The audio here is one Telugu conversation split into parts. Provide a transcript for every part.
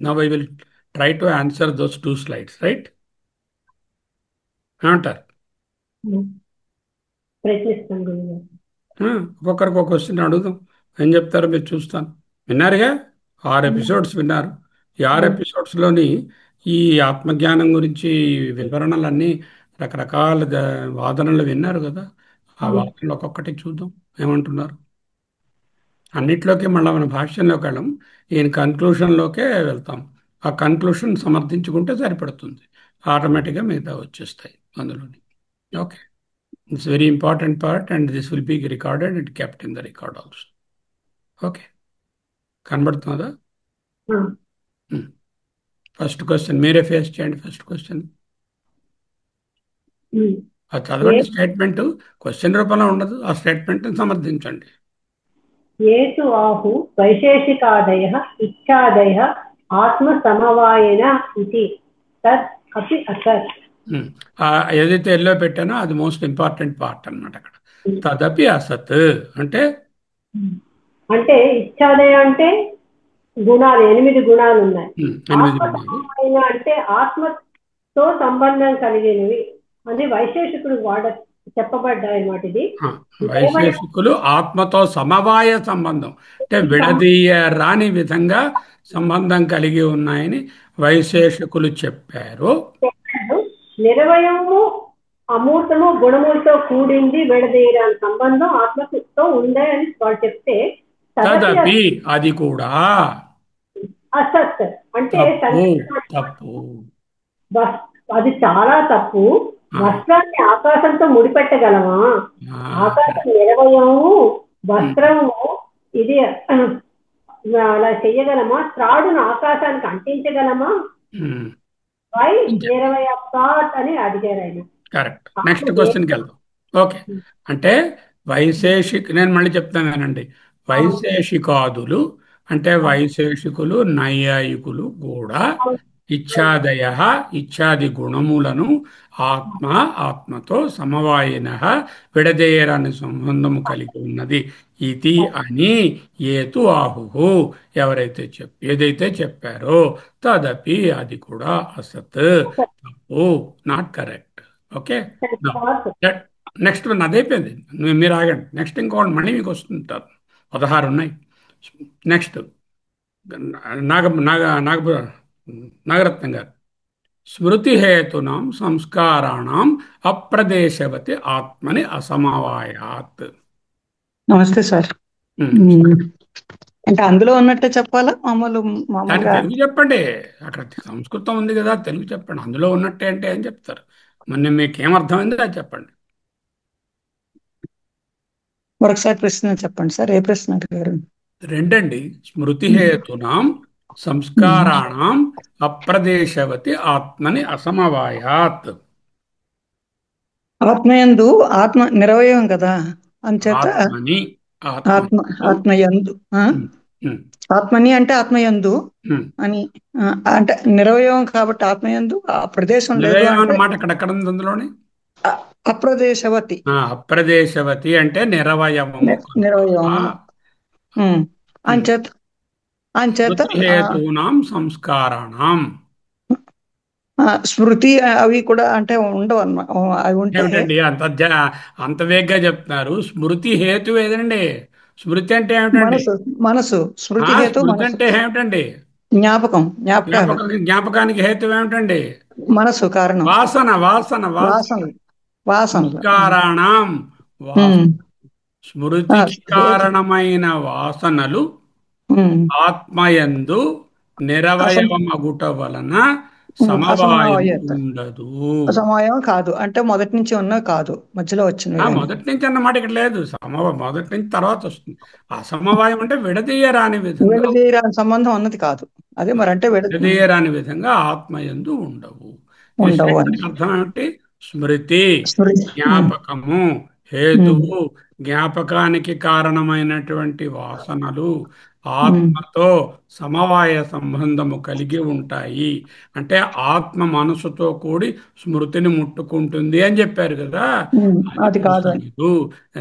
Now I will try to answer those two slides, right? ఏమంటారు? ప్రయత్నిస్తాం గురుగారు. ఒక్కొక్కరికి ఒక క్వశ్చన్ అడుగుదాం. ఏం చెప్తారో మీరు చూస్తాను. విన్నారుగా 6 ఎపిసోడ్స్ విన్నారు. ఈ 6 ఎపిసోడ్స్లోని ఈ ఆత్మజ్ఞానం గురించి వివరణలన్నీ రకరకాల వాదనలు విన్నారు కదా. ఆ వాదనలు ఒక్కొక్కటి చూద్దాం ఏమంటున్నారు. అన్నిట్లోకి మళ్ళీ మన భాష్యంలోకి వెళ్ళం. ఈయన కన్క్లూషన్లోకే వెళ్తాం. ఆ కన్క్లూషన్ సమర్థించుకుంటే సరిపడుతుంది. ఆటోమేటిక్గా మిగతా వచ్చేస్తాయి అందులోని. Okay, it's very important part and this will be recorded and kept in the record also. Okay, కనబడుతుందా? ఫస్ట్ క్వశ్చన్ మీరే ఫేస్ చేయండి. ఫస్ట్ క్వశ్చన్ ఆ చదవండి. స్టేట్మెంట్ క్వశ్చన్ రూపంలో ఉండదు. ఆ స్టేట్మెంట్ సమర్థించండి. ఏతు ఆహు వైశేషికాదయ ఇచ్ఛాదయ ఆత్మ సమవాయన ఇది తద్ అపి అసత్. ఏదైతే ఎల్లో పెట్టానో అది మోస్ట్ ఇంపార్టెంట్ పార్ట్ అన్నమాట. అక్కడ తదపి అసత్ అంటే అంటే ఇచ్ఛాదయ అంటే గుణాలు, 8 గుణాలు ఉన్నాయి. 8 గుణాలు అంటే ఆత్మతో సంబంధం కలిగినవి అని వైశేషికుడు చెప్పబడ్డాయి అన్నమాట. ఇది వైశేషికులు ఆత్మతో సమవాయ సంబంధం అంటే విడదీయరాని విధంగా సంబంధం కలిగి ఉన్నాయని వైశేషికులు చెప్పారు. నిరవయము అమూర్తము గుణములతో కూడింది, విడదీయరాని సంబంధం ఆత్మతో ఉందే అని వాళ్ళు చెప్తే తదపి అది కూడా అసత్ అంటే తప్పు. అది చాలా తప్పు. వస్త్రాన్ని ఆకాశంతో ముడిపెట్టగలమా? ఆకాశం నిరవయము, వస్త్రము ఇది అలా చెయ్యగలమా? త్రాడును ఆకాశానికి అంటించగలమా? వై నిరవయ థాట్ అని అడిగారు ఆయన. కరెక్ట్. నెక్స్ట్ క్వశ్చన్కి వెళ్దాం. ఓకే, అంటే నేను మళ్ళీ చెప్తాను కానండి. వైశేషికాదులు అంటే వైశేషికులు నైయాయికులు కూడా ఇచ్ఛాదయ ఇచ్ఛాది గుణములను ఆత్మతో సమవాయిన విడదీయరాని సంబంధము కలిగి ఉన్నది ఇది అని ఏతు ఆహు ఏదైతే చెప్పారో తదపి అది కూడా అసత్, తప్పు, not correct. Okay, next one అదైపోయింది. మీరు ఆగండి. నెక్స్ట్ ఇంకోటి మళ్ళీ మీకు వస్తుంటారు. 16 ఉన్నాయి. నెక్స్ట్ నాగరత్నం గారు, స్మృతిహేతునాం సంస్కారాణం అప్రదేశవతి ఆత్మని అసమవాయాత్. నమస్తే సార్. అంటే అందులో ఉన్నట్టే చెప్పాలా? తెలుగు చెప్పండి. అక్కడ సంస్కృతం ఉంది కదా, తెలుగు చెప్పండి. అందులో ఉన్నట్టే అంటే ఏం చెప్తారు? మొన్న మీకు ఏమర్థమైంది అది చెప్పండి. మరొకసారి ప్రశ్న చెప్పండి సార్. ఏ ప్రశ్న అడిగారు? రెండండి. స్మృతిహేతునాం సంస్కారాణం అప్రదేశవతి ఆత్మని అసమవాయాత్. ఆత్మయందు ఆత్మ నిరవయం కదా, అంచేత ఆత్మయందు ఆత్మని అంటే ఆత్మయందు అని అంటే నిరవయం కాబట్టి ఆత్మయందు ఆ ప్రదేశం లేదు అన్నమాట. అక్కడ అందులోనే అప్రదేశవతి. అప్రదేశవతి అంటే నిరవయవము. అంచేత హేతూనాం సంస్కారాణం స్మృతి అవి కూడా అంటే ఉండవు అన్నమాట. అవి ఉంటే ఏమిటండి అంత వేగ్గా చెప్తున్నారు? స్మృతి హేతు ఏదండి? స్మృతి అంటే ఏమిటండి? మనసు మనసు స్మృతి హేతు స్మృతి మనసు. అంటే ఏమిటండి? జ్ఞాపకం జ్ఞాపకాలు. జ్ఞాపకానికి హేతు ఏమిటండి? మనసు కారణం. వాసన వాసన వాసన. వాసనలు వాసనలు. సంస్కారాణం వాసన. ఉమ్. స్మృతికి హేతు. కారణమైన వాసనలు ఉమ్. ఆత్మయందు అసం నిరవయవమగుట వలన సమవాయము అసమవాయత. ఉండదు. అసమవాయం కాదు అంటే మొదటి నుంచి ఉన్నవి కాదు, మధ్యలో వచ్చినవి కానీ. మొదటి నుంచి అన్నమాట ఇక్కడ లేదు. మొదటి నుంచి తర్వాత వస్తుంది. అసమవాయం అంటే విడదీయరాని విధంగా, విడదీయరాని సంబంధం ఉన్నది కాదు. అదే మరి అంటే విడదీయరాని విధంగా ఆత్మయందు ఉండవు. ఈ ఉండవు అని. స్టేట్మెంట్కి అర్థం ఏమిటి? స్మృతి స్మృతి. జ్ఞాపకము హేతువు, జ్ఞాపకానికి కారణమైనటువంటి వాసనలు ఆత్మతో సమవాయ సంబంధము కలిగి ఉంటాయి. అంటే ఆత్మ మనసుతో కూడి స్మృతిని ముట్టుకుంటుంది అని చెప్పారు కదా. అది అది కాదు అని. పొసగదు.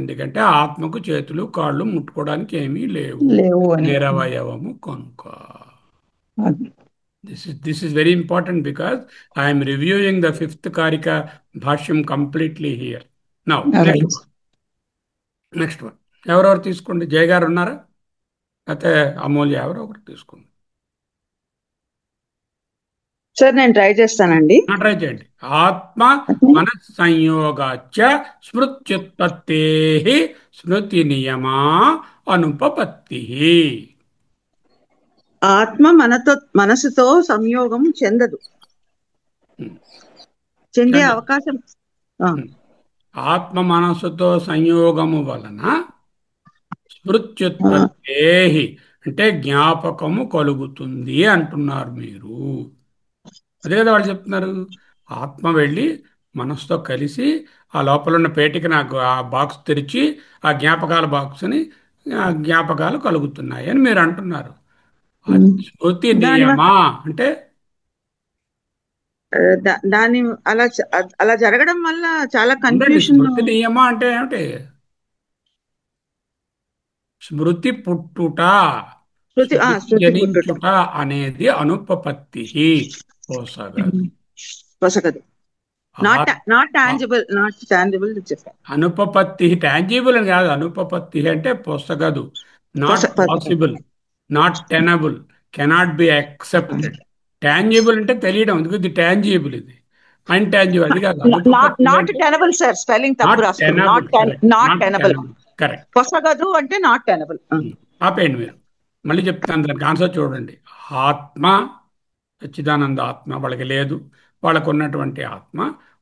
ఎందుకంటే ఆత్మకు చేతులు కాళ్ళు ముట్టుకోవడానికి ఏమీ లేవు, లేవు అని. నిరవయవము కనుక. అది. This is very important because I am reviewing the fifth Karika Bhashyam completely here. Now, right. next one. ఎవరెవరు తీసుకోండి. జయ గారు ఉన్నారా? అయితే అమూల్య ఎవరో ఒకరు తీసుకోండి. సార్ నేను ట్రై చేస్తానండి. ట్రై చేయండి. ఆత్మ మనస్ సంయోగాచ స్మృత్యుత్పత్తే స్మృతి నియమా అనుపపత్తి. ఆత్మ మనసుతో సంయోగం చెందదు, చెందే చెందదు. అవకాశం. ఆత్మ మనసుతో సంయోగము వలన స్మృత్యుత్పత్తే అంటే జ్ఞాపకము కలుగుతుంది అంటున్నారు మీరు. అదే కదా వాళ్ళు చెప్తున్నారు. ఆత్మ వెళ్ళి మనసుతో కలిసి ఆ లోపల ఉన్న పేటికి నాకు ఆ బాక్స్ తెరిచి ఆ జ్ఞాపకాల బాక్స్ని జ్ఞాపకాలు కలుగుతున్నాయి అని మీరు అంటున్నారు. స్మృతి నియమా అంటే దాని అలా అలా జరగడం వల్ల చాలా ఉండండి. కన్ఫ్యూషన్. స్మృతి నియమా అంటే ఏమిటి? స్మృతి పుట్టుట, స్మృతి జనించుట అనేది అనుపపత్తి, పొసగదు. నాట్ టాంజిబుల్ చెప్పారు. అనుపపత్తి టాంజిబుల్ అని కాదు. అనుపపత్తి అంటే పొసగదు. Not possible, not tenable, cannot be accepted. Tangible అంటే తెలియడం, ఎందుకు ఇది టాంజిబుల్, ఇది అన్టాంజిబుల్ అది కాదు. నాట్ టెనబుల్ సార్, స్పెల్లింగ్ తప్పు రాసుకున్నారు. Not tenable correct. పొసగదు అంటే నాట్ టెనబుల్. ఆపేయండి మీరు. మళ్ళీ చెప్తాను, దానికి ఆన్సర్ చూడండి. ఆత్మ సచ్చిదానంద ఆత్మ వాళ్ళకి లేదు. వాళ్ళకు ఉన్నటువంటి ఆత్మ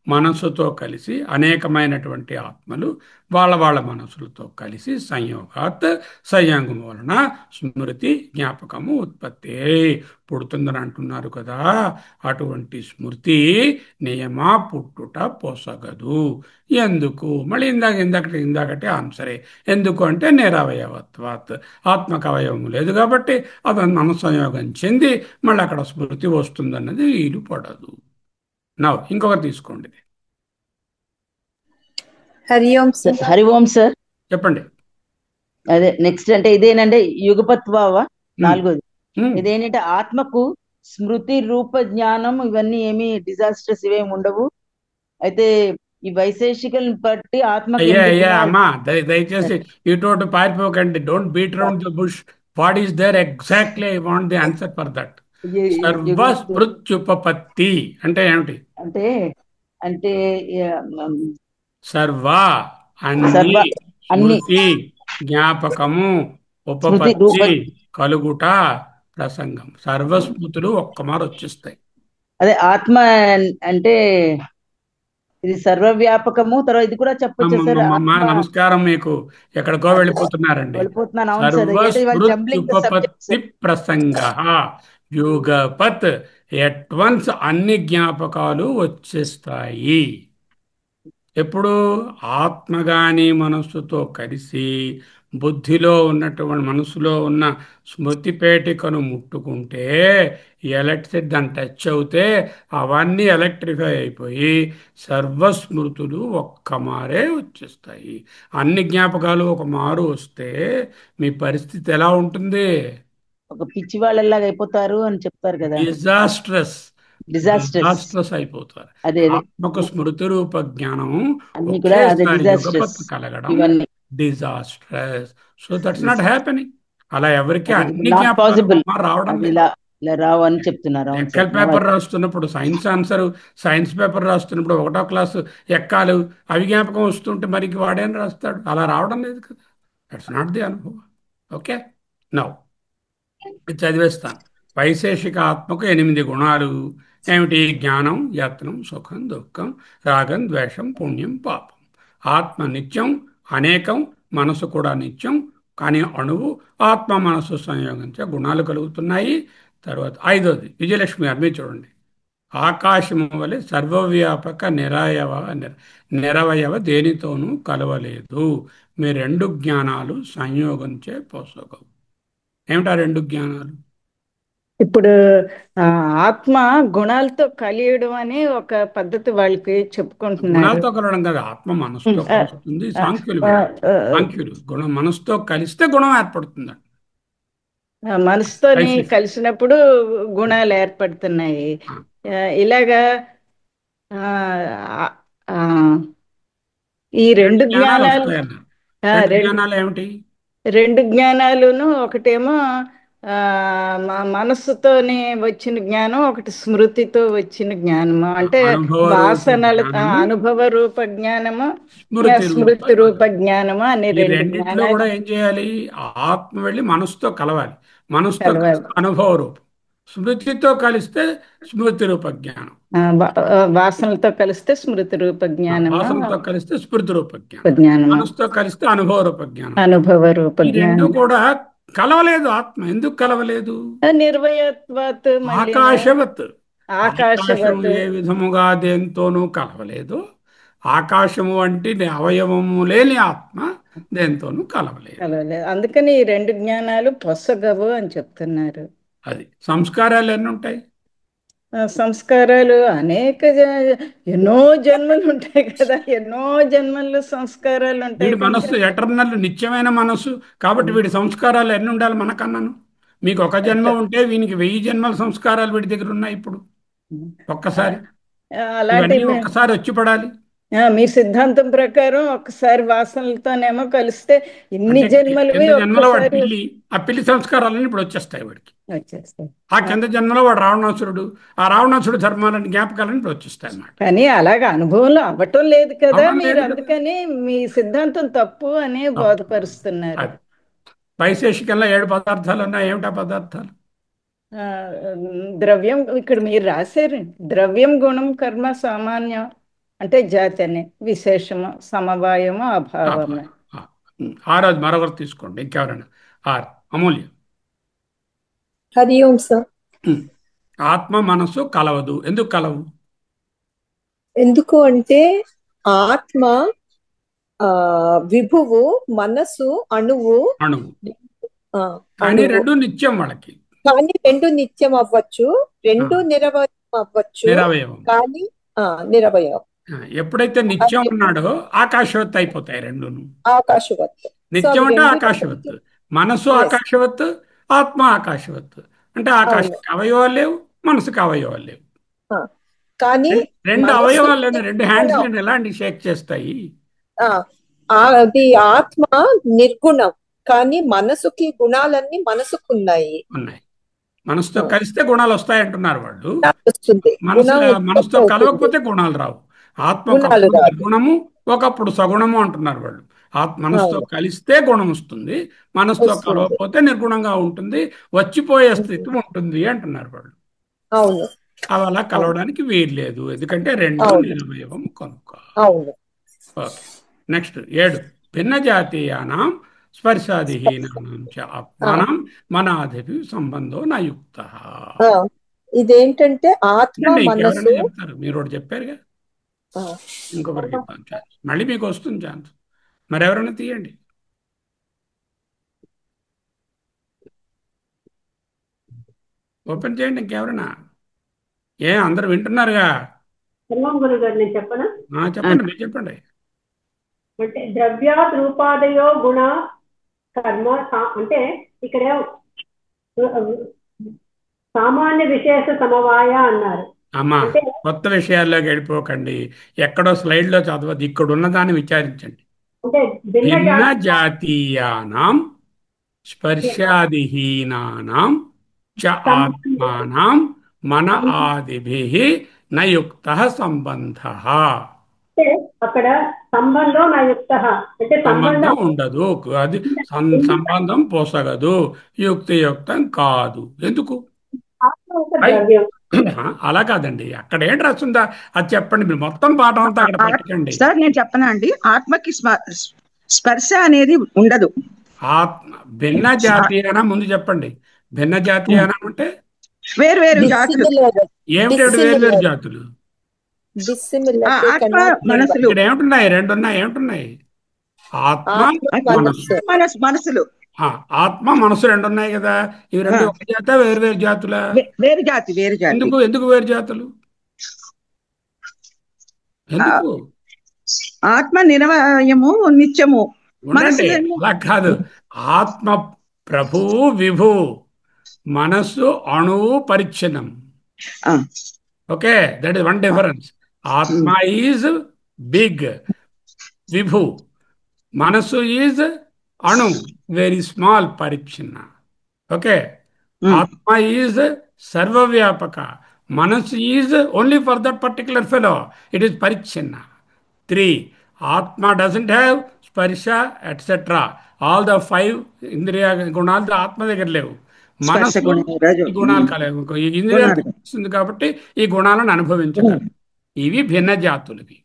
మనస్సుతో కలిసి అనేకమైనటువంటి ఆత్మలు వాళ్ళ వాళ్ళ మనసులతో కలిసి సంయోగాత్ సంయోగం వలన స్మృతి జ్ఞాపకము ఉత్పత్తి పుడుతుందని అంటున్నారు కదా. అటువంటి స్మృతి నియమా పుట్టుట పొసగదు. ఎందుకు? మళ్ళీ ఇందాకటే ఆన్సరే. ఎందుకు అంటే నిరవయవత్వాత్, ఆత్మక అవయవం లేదు కాబట్టి అతను మనస్సంయోగం చెంది మళ్ళీ అక్కడ స్మృతి వస్తుందన్నది వీలు పడదు. ఇంకొకరు తీసుకోండి. హరి ఓం సార్. చెప్పండి. అదే నెక్స్ట్ అంటే ఇదేనంటే యుగపత్వావ 4ది. ఇదేంటంటే ఆత్మకు స్మృతి రూప జ్ఞానం ఇవన్నీ ఏమి డిజాస్టర్స్ ఇవేమి ఉండవు. అయితే ఈ వైశేషికల్ బట్టి ఆత్మ అమ్మా దయచేసి ఇటు పారిపోకండి. Don't beat round the bush. What is there exactly? I want the answer for that. సర్వస్మృత్యుపపత్తి అంటే ఏమిటి? అంటే అంటే సర్వ అన్ని, స్మృతి జ్ఞాపకము, ఉపపత్తి కలుగుట, ప్రసంగం. సర్వస్మృతులు ఒక్కమారు వచ్చేస్తాయి. అదే ఆత్మ అంటే ఇది సర్వవ్యాపకము. తర్వాత ఇది కూడా చెప్పొచ్చు సార్. నమస్కారం, మీకు ఎక్కడికో వెళ్ళిపోతున్నారండి. సర్వస్మృత్యుపపత్తి ప్రసంగ యుగపత్ ఎట్వన్స్ అన్ని జ్ఞాపకాలు వచ్చేస్తాయి. ఎప్పుడు? ఆత్మగాని మనస్సుతో కలిసి బుద్ధిలో ఉన్నటువంటి మనసులో ఉన్న స్మృతి పేటికను ముట్టుకుంటే ఎలక్ట్రిసిటీ దాన్ని టచ్ అవుతే అవన్నీ ఎలక్ట్రిఫై అయిపోయి సర్వస్మృతులు ఒక్క మారే వచ్చేస్తాయి. అన్ని జ్ఞాపకాలు ఒక మారు వస్తే మీ పరిస్థితి ఎలా ఉంటుంది? ఒక పిచ్చి వాళ్ళలాగా అయిపోతారు అని చెప్తారు కదా. డిజాస్ట్రస్. డిజాస్టర్స్ అయిపోతారు. అదే ఆత్మకు స్మృతి రూప జ్ఞానం అన్ని కూడా అదే ఒకేసారి డిజాస్టర్స్ యుగపత్ కలగడం ఇవన్నీ disastrous. So that's not happening. అలా ఎవరికి అన్ని నాట్ జ్ఞాపకాలు పాసిబుల్. రావడం అది లేదు. ఇలా రావు అని చెప్తున్నారు. అవును లెక్కల సార్. పేపర్ రాస్తున్నప్పుడు సైన్స్ పేపర్ రాస్తున్నప్పుడు 1వ క్లాసు ఎక్కాలు అవి జ్ఞాపకం వస్తుంటే మరి వాడేం రాస్తాడు? అలా రావడం లేదు కదా. దట్స్ నాట్ ది అనుభవం. ఓకే, నౌ చదివేస్తాను. వైశేషిక ఆత్మకు 8 గుణాలు ఏమిటి? జ్ఞానం, యత్నం, సుఖం, దుఃఖం, రాగం, ద్వేషం, పుణ్యం, పాపం. ఆత్మ నిత్యం, అనేకం, మనసు కూడా నిత్యం. కానీ అణువు ఆత్మ మనసు సంయోగించే గుణాలు కలుగుతున్నాయి. తర్వాత 5వది విజయలక్ష్మి గారు మీరు చూడండి. ఆకాశము వలె సర్వవ్యాపక నిరవయవ దేనితోనూ కలవలేదు. మీ 2 జ్ఞానాలు సంయోగించే పొసగవు. ఏమిటా 2 జ్ఞానాలు? ఇప్పుడు ఆత్మ గుణాలతో కలియడం అని ఒక పద్ధతి వాళ్ళకి చెప్పుకుంటున్నారు. గుణాలతో కలవడం కదా, ఆత్మ మనసుతో కలుస్తుంది. సాంఖ్యులు మనసుతో కలిస్తే గుణం ఏర్పడుతుంది. మనసుతోని కలిసినప్పుడు గుణాలు ఏర్పడుతున్నాయి. ఇలాగా ఈ 2 జ్ఞానాలు ఏమిటి? 2 జ్ఞానాలును ఒకటేమో మనస్సుతోని వచ్చిన జ్ఞానం, ఒకటి స్మృతితో వచ్చిన జ్ఞానము. అంటే వాసనల అనుభవ రూప జ్ఞానము, స్మృతి రూప జ్ఞానము అని 2 జ్ఞానాలు. కూడా ఏం చేయాలి? ఆత్మ వెళ్ళి మనసుతో కలవాలి. మనసుతో అనుభవ రూపం, స్మృతితో కలిస్తే స్మృతి రూప జ్ఞానం, వాసనలతో కలిస్తే స్మృతి రూప జ్ఞానం, వాసనతో కలిస్తే స్మృతి రూప జ్ఞానం, మనసుతో కలిస్తే అనుభవ రూప జ్ఞానం. అనుభవ రూప జ్ఞానం కూడా కలవలేదు. ఆత్మ ఎందుకు కలవలేదు? నిర్వయత్వాత్, ఆకాశవత్. ఆకాశము ఏ విధముగా దేంతోనూ కలవలేదు, ఆకాశము వంటి అవయవము లేని ఆత్మ దేంతోనూ కలవలేదు. అందుకని ఈ 2 జ్ఞానాలు పొసగవు అని చెప్తున్నారు. అది సంస్కారాలు ఎన్ని ఉంటాయి? సంస్కారాలు ఎన్నో జన్మలు ఉంటాయి కదా, ఎన్నో జన్మలు సంస్కారాలు ఉంటాయి. మనస్సు ఎటర్నల్, నిత్యమైన మనస్సు కాబట్టి వీడి సంస్కారాలు ఎన్ని ఉండాలి మనకన్నాను? మీకు ఒక జన్మ ఉంటే వీనికి 1000 జన్మల సంస్కారాలు వీడి దగ్గర ఉన్నాయి. ఇప్పుడు ఒక్కసారి ఒక్కసారి వచ్చి పడాలి. మీ సిద్ధాంతం ప్రకారం ఒక్కసారి వాసనలతోనేమో కలిస్తే ఇన్ని జన్మలు ఆ పిల్లి సంస్కారాలన్నీ ఇప్పుడు వచ్చేస్తాయి వాడికి. ఆ కింద జన్మలో వాడు రావణాసురుడు, ఆ రావణాసురుడు ధర్మాలని జ్ఞాపకాలని ఇప్పుడు వచ్చేస్తాయి అన్నమాట. కానీ అలాగా అనుభవంలో అవ్వటం లేదు కదా మీరు, అందుకని మీ సిద్ధాంతం తప్పు అని బోధపరుస్తున్నారు. వైశేషికంలో 7 పదార్థాలు ఉన్నాయి. ఏమిటా పదార్థాలు? ద్రవ్యం, ఇక్కడ మీరు రాశారు ద్రవ్యం, గుణం, కర్మ, సామాన్యం అంటే జాతి అని, విశేషము, సమవాయము, అభావము. 6వది మరొకరు తీసుకోండి. ఇంకెవరైనా? అమూల్య. హరి ఓం సార్. ఆత్మ మనసు కలవదు. ఎందుకు కలవు? ఎందుకు అంటే ఆత్మ విభువు, మనసు అణువు. కానీ 2 నిత్యం వాళ్ళకి. కానీ 2 నిత్యం అవ్వచ్చు, 2 నిరవయం అవ్వచ్చు, కానీ నిరవయం. ఎప్పుడైతే నిత్యం ఉన్నాడో ఆకాశవత్ అయిపోతాయి 2ను. ఆకాశవత్ నిత్యం అంటే ఆకాశవత్, మనసు ఆకాశవత్, ఆత్మ ఆకాశవత్. అంటే ఆకాశానికి అవయవాలు లేవు, మనసుకు అవయవాలు లేవు. కానీ 2 అవయవాలు 2 హ్యాండ్స్ ఎలాంటి షేక్ చేస్తాయి? అది ఆత్మ నిర్గుణం, కానీ మనసుకి గుణాలన్నీ మనసుకున్నాయి. మనసుతో కలిస్తే గుణాలు వస్తాయి అంటున్నారు వాళ్ళు. మనసుతో కలవకపోతే గుణాలు రావు. ఆత్మ గుణము ఒకప్పుడు సగుణము అంటున్నారు వాళ్ళు. మనసుతో కలిస్తే గుణం వస్తుంది, మనసుతో కలవకపోతే నిర్గుణంగా ఉంటుంది, వచ్చిపోయే స్థితి ఉంటుంది అంటున్నారు వాళ్ళు. అవును, అవి అలా కలవడానికి వీలు లేదు, ఎందుకంటే 2 నిరవయవం కనుక. నెక్స్ట్ 7 భిన్న జాతీయానాం స్పర్శాదిహీనానాం చ ఆత్మానం మనాదిభి సంబంధో నయుక్త. ఇదేంటంటే ఆత్మ మనసు చెప్తారు. మీరు ఒకటి చెప్పారుగా, ఇంకొకరికి చెప్తాను ఛాన్స్. మళ్ళీ మీకు వస్తుంది ఛాన్స్. మరి ఎవరైనా తీయండి. ఓపెన్ చేయండి. ఇంకెవరైనా? అందరు వింటున్నారుగా? చెప్పండి, మీరు చెప్పండి. అంటే ద్రవ్యాత్ రూపాదయో గుణ కర్మ, అంటే ఇక్కడ సామాన్య విశేష సమవాయ అన్నారు. అమ్మా, అంటే కొత్త విషయాల్లోకి వెళ్ళిపోకండి. ఎక్కడో స్లైడ్లో చదవద్దు, ఇక్కడ ఉన్నదాన్ని విచారించండి. అంటే భిన్న భిన్న జాతి జాతీయానాం స్పర్శాదిహీనానాం చ సంబంధం ఆత్మానాం మన ఆదిభిః నయుక్తః సంబంధః. అంటే అక్కడ సంబంధం నా యుక్త అంటే సంబంధం సంబంధం ఉండదు, అది సంబంధం పోసగదు, యుక్తియుక్తం కాదు. ఎందుకు? ఆత్మ ఒక ద్రవ్యం. అలా కాదండి, అక్కడ ఏంటి రాస్తుందా అది చెప్పండి. మీరు మొత్తం పాఠం అంతా అక్కడ పెట్టకండి. సార్ నేను చెప్పనా అండి, ఆత్మకి స్పర్శ అనేది ఉండదు. ఆత్మ భిన్న జాతీయానం ముందు చెప్పండి. భిన్న జాతీయానం అంటే వేరు వేరు జాతులు. ఏమిటి వేరు వేరు జాతులు? ఆత్మ మనసులు. ఇక్కడ ఏమిటున్నాయి? రెండు ఉన్నాయి. ఏమిటున్నాయి? ఆత్మ మనసులు. ఆత్మ మనసు రెండు ఉన్నాయి కదా. ఇవి రెండు ఒక జాత, వేరు వేరు జాతుల? వేరు జాతి. వేరు జాతి. ఎందుకు ఎందుకు వేరు జాతులు? ఎందుకు? ఆత్మ నిరవయము నిత్యము, మనసు అలా కాదు. ఆత్మ ప్రభువు విభువు, మనస్సు అణువు పరిచ్ఛిన్నం. Okay, that is one difference. ఆత్మ ఈజ్ బిగ్, విభు. మనస్సు ఈజ్ అణు, వెరీ స్మాల్, పరిచ్ఛిన్న. ఓకే, ఆత్మ ఈజ్ సర్వవ్యాపక, మనస్సు is only for that particular fellow, it is పరిచ్ఛిన్న. 3. Atma doesn't have sparsha, etc. All the 5 ఇంద్రియ గుణాలు ఆత్మ దగ్గర లేవు. మనసు ఈ గుణాలు కలవు, ఇంద్రియాలు తెలుస్తుంది కాబట్టి ఈ గుణాలను అనుభవించగలరు. ఇవి భిన్న జాతులవి.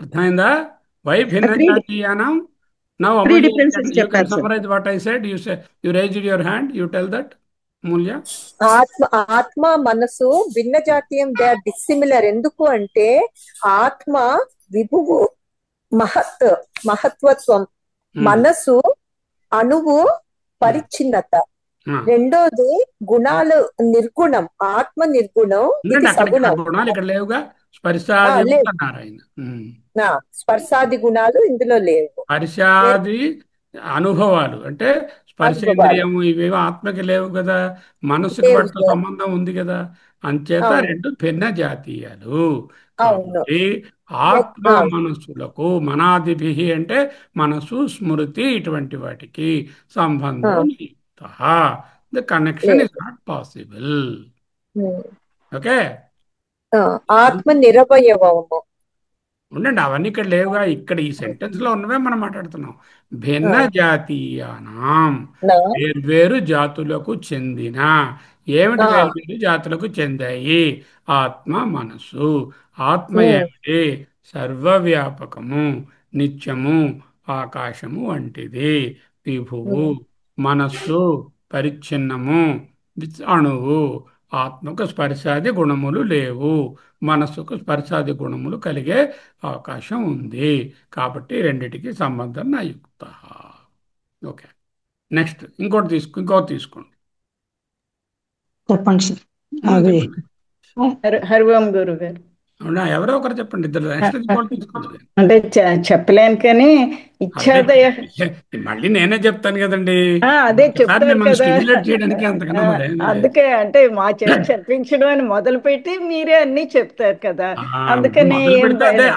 అర్థమైందా? వై భిన్న జాతీయానం? Now you can summarize what I said. You raised your hand, you tell that. మూల్య, ఆత్మ మనసు భిన్న జాతీయం, దే ఆర్ డిస్సిమిలర్. ఎందుకు అంటే ఆత్మ విభువు, మహత్వత్వం, మనసు అణువు, పరిచ్ఛిన్నత. రెండోది గుణాలు నిర్గుణం, ఆత్మ నిర్గుణం, గుణాలు ఇక్కడ లేవుగా. స్పర్శాది గుణాలు ఇందులో లేవు. స్పర్శాది అనుభవాలు అంటే స్పర్శేంద్రియము ఇవేవో ఆత్మకి లేవు కదా, మనసుకి వాటితో సంబంధం ఉంది కదా. అంచేత రెండు భిన్న జాతీయాలు. కాబట్టి ఆత్మ మనస్సులకు మనాదిభి అంటే మనసు, స్మృతి ఇటువంటి వాటికి సంబంధం. The connection is not possible. Okay, ఆత్మ నిరవయవము. ఉండండి, అవన్నీ ఇక్కడ లేవుగా. ఇక్కడ ఈ సెంటెన్స్ లో ఉన్నవే మనం మాట్లాడుతున్నాం. భిన్న జాతీయానాం, వేర్వేరు జాతులకు చెందిన. ఏమిటి వేర్వేరు జాతులకు చెందాయి? ఆత్మ మనసు. ఆత్మ ఏమిటి? సర్వవ్యాపకము, నిత్యము, ఆకాశము వంటిది. విభువు. మనస్సు పరిచ్ఛిన్నము, అణువు. ఆత్మకు స్పర్శాది గుణములు లేవు, మనస్సుకు స్పర్శాది గుణములు కలిగే అవకాశం ఉంది. కాబట్టి రెండిటికి సంబంధం నయుక్త. ఓకే, నెక్స్ట్ ఇంకోటి తీసుకోండి. చెప్పండి సార్. హరి ఓం గురువు గారు. అవునా, ఎవరో ఒకరు చెప్పండి. ఇద్దరు తీసుకోండి. అంటే చెప్పలేను కానీ ఇచ్చాదయ. మళ్ళీ నేనే చెప్తాను కదండి, అదే చెప్తాను కదా. చేయడానికి అంతకన్నా అందుకే అంటే మా చేత చెప్పించడం అని మొదలు పెట్టి మీరే అన్ని చెప్తారు కదా, అందుకని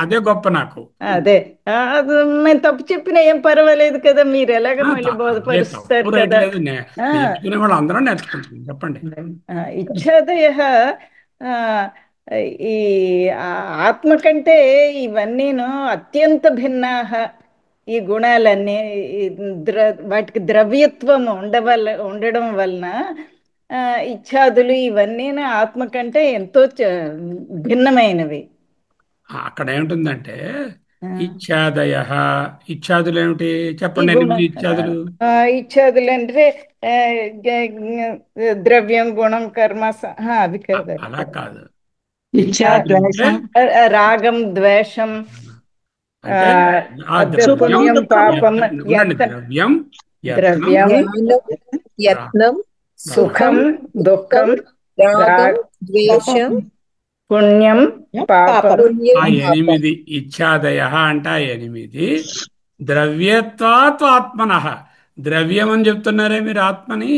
అదే గొప్ప నాకు. అదే మేము తప్పు చెప్పినా ఏం పర్వాలేదు కదా, మీరు ఎలాగ మళ్ళీ బోధపరుస్తారు కదా. అందరూ నేర్చుకుంటాం. చెప్పండి. ఇచ్చాదయ ఈ ఆత్మ కంటే ఇవన్నీను అత్యంత భిన్నాహ. ఈ గుణాలన్నీ వాటికి ద్రవ్యత్వం ఉండడం వలన ఇచ్ఛాదులు ఇవన్నీ ఆత్మ కంటే ఎంతో భిన్నమైనవి. అక్కడ ఏమిటిందంటే ఇచ్ఛాదయ, ఇచ్ఛాదులు ఏమిటి చెప్పండి. ఇచ్ఛాదులు అంటే ద్రవ్యం, గుణం, కర్మ, అవి కాదు. అలా కాదు. రాగం, ద్వేషం, పుణ్యం, పాపం, ద్రవ్యం, యత్నం, సుఖం, దుఃఖం, ద్వేషం, పుణ్యం, పాపం. 8 ఇచ్ఛాదయ అంట. 8 ద్రవ్యత్వాత్ ఆత్మనః. ద్రవ్యం అని చెప్తున్నారే మీరు ఆత్మని,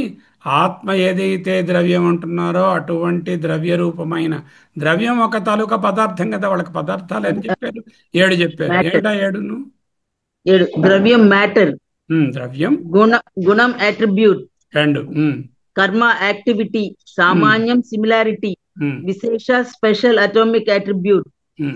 ఆత్మ ఏదైతే ద్రవ్యం అంటున్నారో అటువంటి ద్రవ్య రూపమైన ద్రవ్యం ఒక తాలూకా పదార్థం కదా, వాళ్ళకి పదార్థాలు అని చెప్పారు, 7 చెప్పారు. మ్యాటర్. ఏంటా 7ను? 7 ద్రవ్యం మ్యాటర్, ద్రవ్యం గుణం అట్రిబ్యూట్, 2 కర్మ యాక్టివిటీ, సామాన్యం సిమిలారిటీ, విశేష స్పెషల్ అటామిక్ అట్రిబ్యూట్,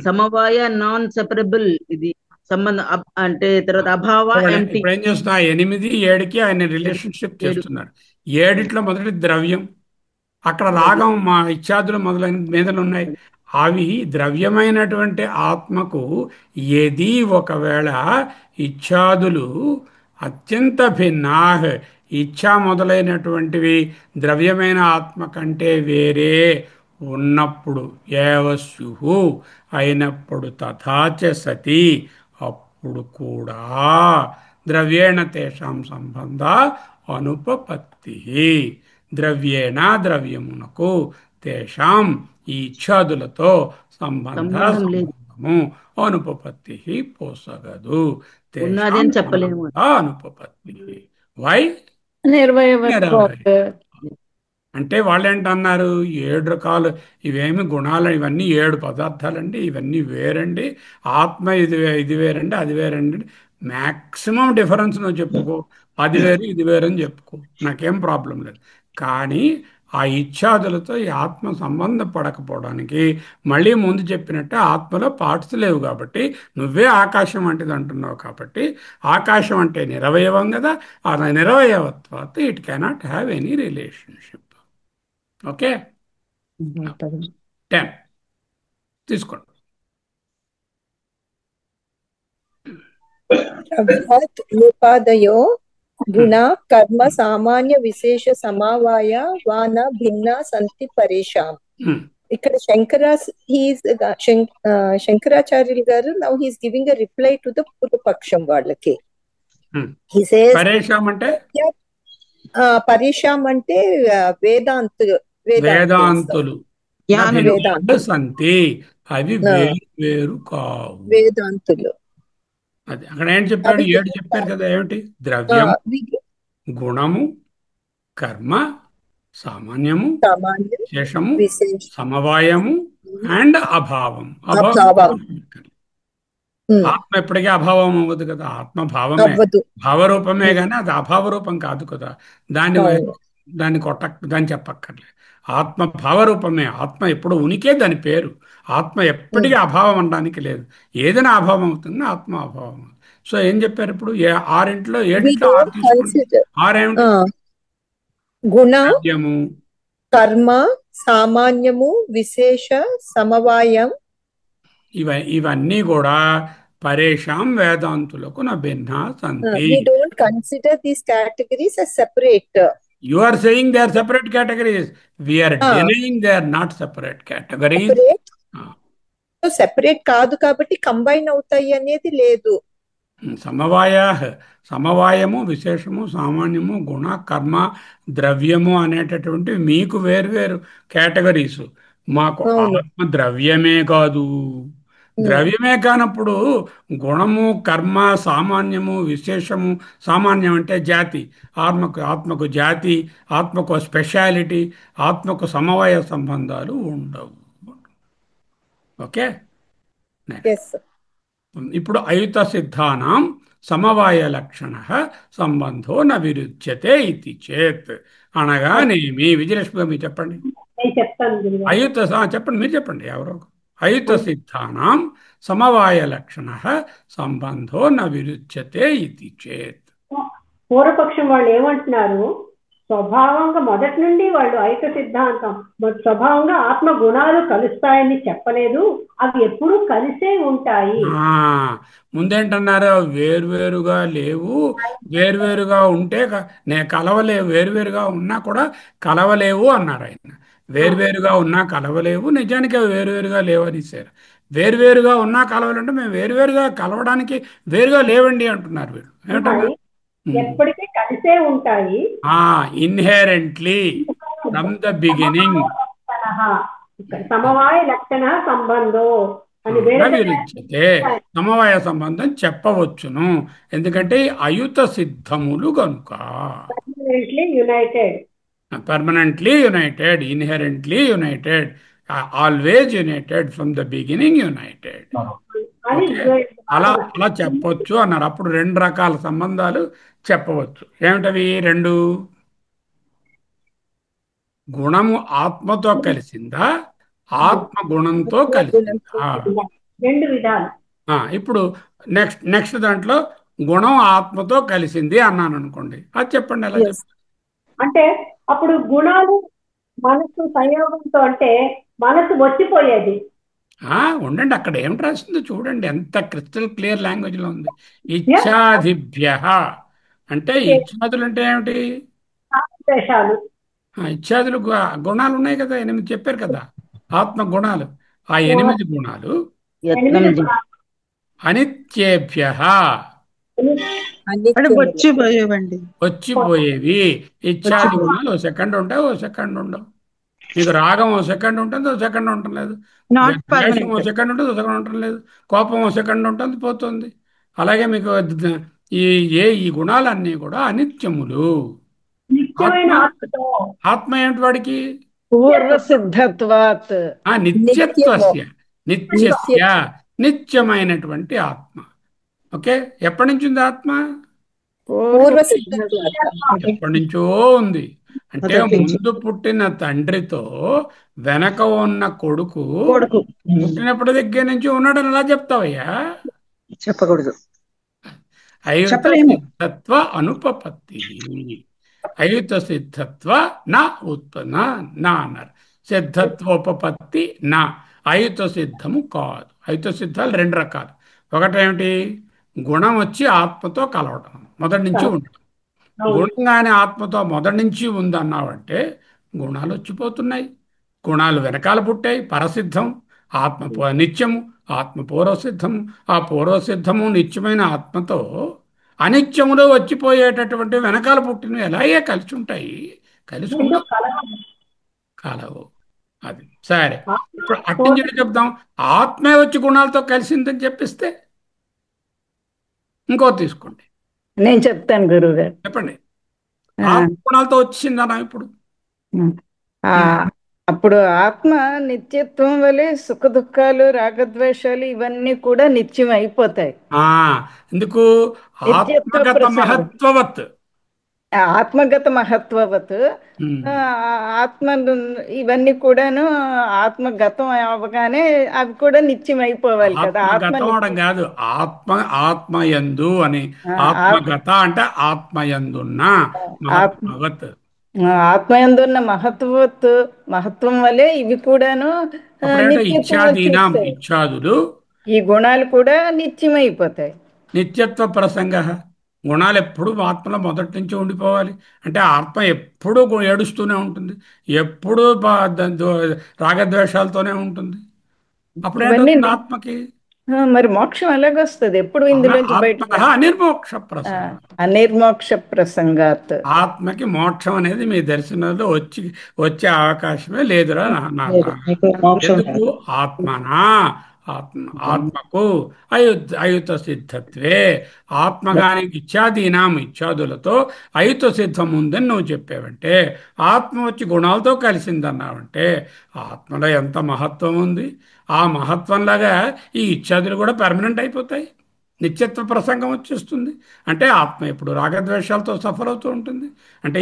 సమవాయ నాన్ సెపరబుల్ ఇది సంబంధం అంటే తర్వాత అభావ ఎంప్టీ. ఇప్పుడు ఏం చేస్తున్నా 8, 7కి ఆయన రిలేషన్షిప్ చేస్తున్నాడు. 7 మొదటి ద్రవ్యం, అక్కడ రాగం మా ఇత్యాదులు మొదలైన మీదలు ఉన్నాయి. అవి ద్రవ్యమైనటువంటి ఆత్మకు ఏది ఒకవేళ ఇత్యాదులు అత్యంత భిన్నా, ఇచ్ఛా మొదలైనటువంటివి ద్రవ్యమైన ఆత్మ కంటే వేరే ఉన్నప్పుడు, ఏవస్యు అయినప్పుడు, తథాచ సతి అప్పుడు కూడా ద్రవ్యేణ తేషాం సంబంధ అనుపపత్తి, ద్రవ్యేణ ద్రవ్యమునకు తేషాం ఈ ఇచ్ఛాదులతో సంబంధము అనుపపత్తి పోసగదు. ఉన్నది అని చెప్పలేము. అనుపపత్తి వై నిర్వయవత్వాత్. అంటే వాళ్ళు ఏంటన్నారు, 7 రకాలు ఇవేమి గుణాలు, ఇవన్నీ 7 పదార్థాలండి, ఇవన్నీ వేరండి, ఆత్మ ఇది వేరండి, అది వేరండి, మ్యాక్సిమం డిఫరెన్స్ నువ్వు చెప్పుకో, అది వేరు ఇది వేరు అని చెప్పుకో, నాకేం ప్రాబ్లం లేదు. కానీ ఆ ఇచ్ఛాదులతో ఈ ఆత్మ సంబంధం పడకపోవడానికి మళ్ళీ ముందు చెప్పినట్టే ఆత్మలో పార్ట్స్ లేవు కాబట్టి, నువ్వే ఆకాశం వంటిది అంటున్నావు కాబట్టి, ఆకాశం అంటే నిరవయవం కదా, ఆ నిరవయవత్వాత it cannot have any relationship. Okay, 10 తీసుకోండి. ద్రవ్యాత్ గుణ కర్మ సామాన్య విశేష సమవాయ వాన భిన్న సంతి పరేషాం. ఇక్కడ శంకరాచార్యులు గారు now he's giving a reply to the పూర్వపక్షం వాళ్ళకి. పరేషాం అంటే పరేషాం అంటే వేదాంతులు సంతి, అవి వేరు కావు వేదాంతులు. అది అక్కడ ఏం చెప్పాడు, 7 చెప్పారు కదా, ఏమిటి? ద్రవ్యం, గుణము, కర్మ, సామాన్యము, శేషము, సమవాయము అండ్ అభావం. ఆత్మ ఎప్పటికీ అభావం అవ్వదు కదా, ఆత్మ భావమే, భావరూపమే కానీ అది అభావ రూపం కాదు కదా, దాన్ని చెప్పక్కర్లే. ఆత్మ భావరూపమే, ఆత్మ ఎప్పుడు ఉనికే దాని పేరు. ఆత్మ ఎప్పటికీ అభావం అనడానికి లేదు, ఏదైనా అభావం అవుతుంది, ఆత్మ అభావం. సో ఏం చెప్పారు ఇప్పుడు? 6 7 6 గుణము, కర్మ, సామాన్యము, విశేష, సమవాయం, ఇవన్నీ కూడా పరేషాం వేదాంతులకు నా భిన్నా సంతి. We don't consider these categories as separate. You are saying they are separate categories. We are denying they are not separate categories. Separate కాదు కాబట్టి కంబైన్ అవుతాయి అనేది లేదు. సమవాయము, విశేషము, సామాన్యము, గుణ, కర్మ, ద్రవ్యము అనేటటువంటి మీకు వేరు కేటగిరీస్. మాకు ఆత్మ ద్రవ్యమే కాదు. ద్రవ్యమే కానప్పుడు గుణము, కర్మ, సామాన్యము, విశేషము, సామాన్యం అంటే జాతి, ఆత్మకు జాతి, ఆత్మకు స్పెషాలిటీ, ఆత్మకు సమవాయ సంబంధాలు ఉండవు. ఓకే, ఇప్పుడు అయుత సిద్ధానాం సమవాయ లక్షణ సంబంధో న విరుచ్యతే ఇది చేత్ అనగానేమి? విజయలక్ష్మి మీరు చెప్పండి. చెప్పండి, మీరు చెప్పండి, ఎవరో. అయుత సిద్ధానాం సమవాయ లక్షణ సంబంధో న విరుచ్యతే ఇది చేత్. పూర్వపక్షం వాళ్ళు ఏమంటున్నారు, స్వభావంగా మొదటి నుండి వాళ్ళు ఐక్య సిద్ధాంతం స్వభావంగా ఆత్మ గుణాలు కలుస్తాయని చెప్పలేదు, అవి ఎప్పుడూ కలిసే ఉంటాయి. ముందేంటన్నారు, వేర్వేరుగా లేవు, వేర్వేరుగా ఉంటే కలవలేవు, వేర్వేరుగా ఉన్నా కూడా కలవలేవు అన్నారు ఆయన. వేర్వేరుగా ఉన్నా కలవలేవు, నిజానికి అవి వేరువేరుగా లేవనిసారు. వేర్వేరుగా ఉన్నా కలవాలంటే మేము వేరువేరుగా కలవడానికి వేరుగా లేవండి అంటున్నారు వీళ్ళు. ఏమంటారు? ఎప్పటికీ కలిసే ఉంటాయి, ఇన్హెరెంట్లీ ఫ్రమ్ ద బిగినింగ్. సమవాయ లక్షణ సంబంధం అని విరుచ్యతే, సమవాయ సంబంధం చెప్పవచ్చును, ఎందుకంటే అయుత సిద్ధములు కనుక. United permanently United, inherently United, always United, from the beginning United. అని ఓకే, అలా అలా చెప్పొచ్చు అన్నారు. అప్పుడు రెండు రకాల సంబంధాలు చెప్పవచ్చు. ఏమిటవి రెండు? గుణము ఆత్మతో కలిసిందా, ఆత్మ గుణంతో కలిసిందా? రెండు విధాలు. ఇప్పుడు నెక్స్ట్ దాంట్లో గుణం ఆత్మతో కలిసింది అన్నాను అనుకోండి, అది చెప్పండి, ఎలా చెప్పండి. అంటే అప్పుడు గుణాలు మనసు సంయోగంతో అంటే మనసు వచ్చిపోయేది. ఉండండి, అక్కడ ఏమిటి రాసిందో చూడండి, ఎంత క్రిస్టల్ క్లియర్ లాంగ్వేజ్ లో ఉంది. ఇచ్ఛాదిభ్య అంటే ఇచ్ఛాదులు అంటే ఏమిటి? ద్వేషాలు. ఇత్యాదులు గుణాలు ఉన్నాయి కదా, 8 చెప్పారు కదా ఆత్మ గుణాలు. ఆ 8 గుణాలు అనిత్యేభ్య వచ్చిపోయేవి. ఇత్యాది గుణాలు ఓ సెకండ్ ఉంటాయి, ఓ సెకండ్ ఉండవు. మీకు రాగం ఓ సెకండ్ ఉంటుంది, ఓ సెకండ్ ఉండటం లేదు. ద్వేషం ఓ సెకండ్ ఉంటుంది, ఓ సెకండ్ ఉండటం లేదు. కోపం ఓ సెకండ్ ఉంటుంది, పోతుంది. అలాగే మీకు ఈ గుణాలన్నీ కూడా అనిత్యములు. ఆత్మ ఏమిటి వాడికి? పూర్వ సిద్ధత్వాత్, నిత్యత్వస్య, నిత్యస్య, నిత్యమైనటువంటి ఆత్మ. ఓకే, ఎప్పటి నుంచి ఉంది ఆత్మ? ఎప్పటి నుంచో ఉంది. అంటే ముందు పుట్టిన తండ్రితో వెనక ఉన్న కొడుకు పుట్టినప్పటి దగ్గర నుంచి ఉన్నాడని ఎలా చెప్తావయ్యా? చెప్పకూడదు. అయుత సిద్ధత్వ అనుపపత్తి, అయుత సిద్ధత్వ నా ఉత్పన్న నా అన్నారు. సిద్ధత్వోపపత్తి నా, అయుత సిద్ధము కాదు. అయుత సిద్ధాలు రెండు రకాలు. ఒకటేమిటి? గుణం వచ్చి ఆత్మతో కలవటం, మొదటి నుంచి ఉండటం. గుణంగానే ఆత్మతో మొదటి నుంచి ఉందన్నావంటే గుణాలు వచ్చిపోతున్నాయి. గుణాలు వెనకాల పుట్టాయి, పరసిద్ధం. ఆత్మ నిత్యము, ఆత్మ పూర్వసిద్ధము. ఆ పూర్వసిద్ధము నిత్యమైన ఆత్మతో అనిత్యములో వచ్చిపోయేటటువంటి వెనకాల పుట్టినవి ఎలాగే కలిసి ఉంటాయి? కలిసి ఉండవు, కలవు. అది సరే. ఇప్పుడు అట్టించి చెప్దాం, ఆత్మే వచ్చి గుణాలతో కలిసిందని చెప్పిస్తే ఇంకో తీసుకోండి. నేను చెప్తాను గురువు గారు, చెప్పండి. ఆత్మ గుణాలతో వచ్చిందనా ఇప్పుడు? అప్పుడు ఆత్మ నిత్యత్వం వలె సుఖ దుఃఖాలు రాగద్వేషాలు ఇవన్నీ కూడా నిత్యం అయిపోతాయి. ఎందుకు? ఆత్మగత మహత్వవత్, ఆత్మగత మహత్వవత్. ఆత్మ ఇవన్నీ కూడాను ఆత్మగతం అవగానే అవి కూడా నిత్యం అయిపోవాలి కదా. ఆత్మగతం కాదు, ఆత్మయందు అని. ఆత్మగత అంటే ఆత్మయందున్న మహత్వవత్. ఆత్మయందున్న మహత్వం వలె ఇవి కూడాను ఇచ్ఛాదులు, ఈ గుణాలు కూడా నిత్యమైపోతాయి. నిత్యత్వ ప్రసంగ. గుణాలు ఎప్పుడు ఆత్మలో మొదటి నుంచి ఉండిపోవాలి. అంటే ఆత్మ ఎప్పుడూ ఏడుస్తూనే ఉంటుంది, ఎప్పుడూ రాగద్వేషాలతోనే ఉంటుంది. అప్పుడు ఆత్మకి మరి మోక్షం ఎలాగొస్తుంది? ఎప్పుడు ఇందులోంచి బయట? అనిర్మోక్ష ప్రసంగాత్. ఆత్మకి మోక్షం అనేది మీ దర్శనంలో వచ్చే అవకాశమే లేదురా. ఎందుకు? ఆత్మకు అయుత సిద్ధత్వే. ఆత్మగాని ఇత్యాదీనాం, ఇత్యాదులతో అయుత సిద్ధం ఉందని నువ్వు చెప్పావంటే, ఆత్మ వచ్చి గుణాలతో కలిసిందన్నావంటే ఆత్మలో ఎంత మహత్వం ఉంది. ఆ మహత్వంలాగా ఈ ఇత్యాదులు కూడా పర్మనెంట్ అయిపోతాయి, నిత్యత్వ ప్రసంగం వచ్చేస్తుంది. అంటే ఆత్మ ఇప్పుడు రాగద్వేషాలతో సఫర్ అవుతూ ఉంటుంది. అంటే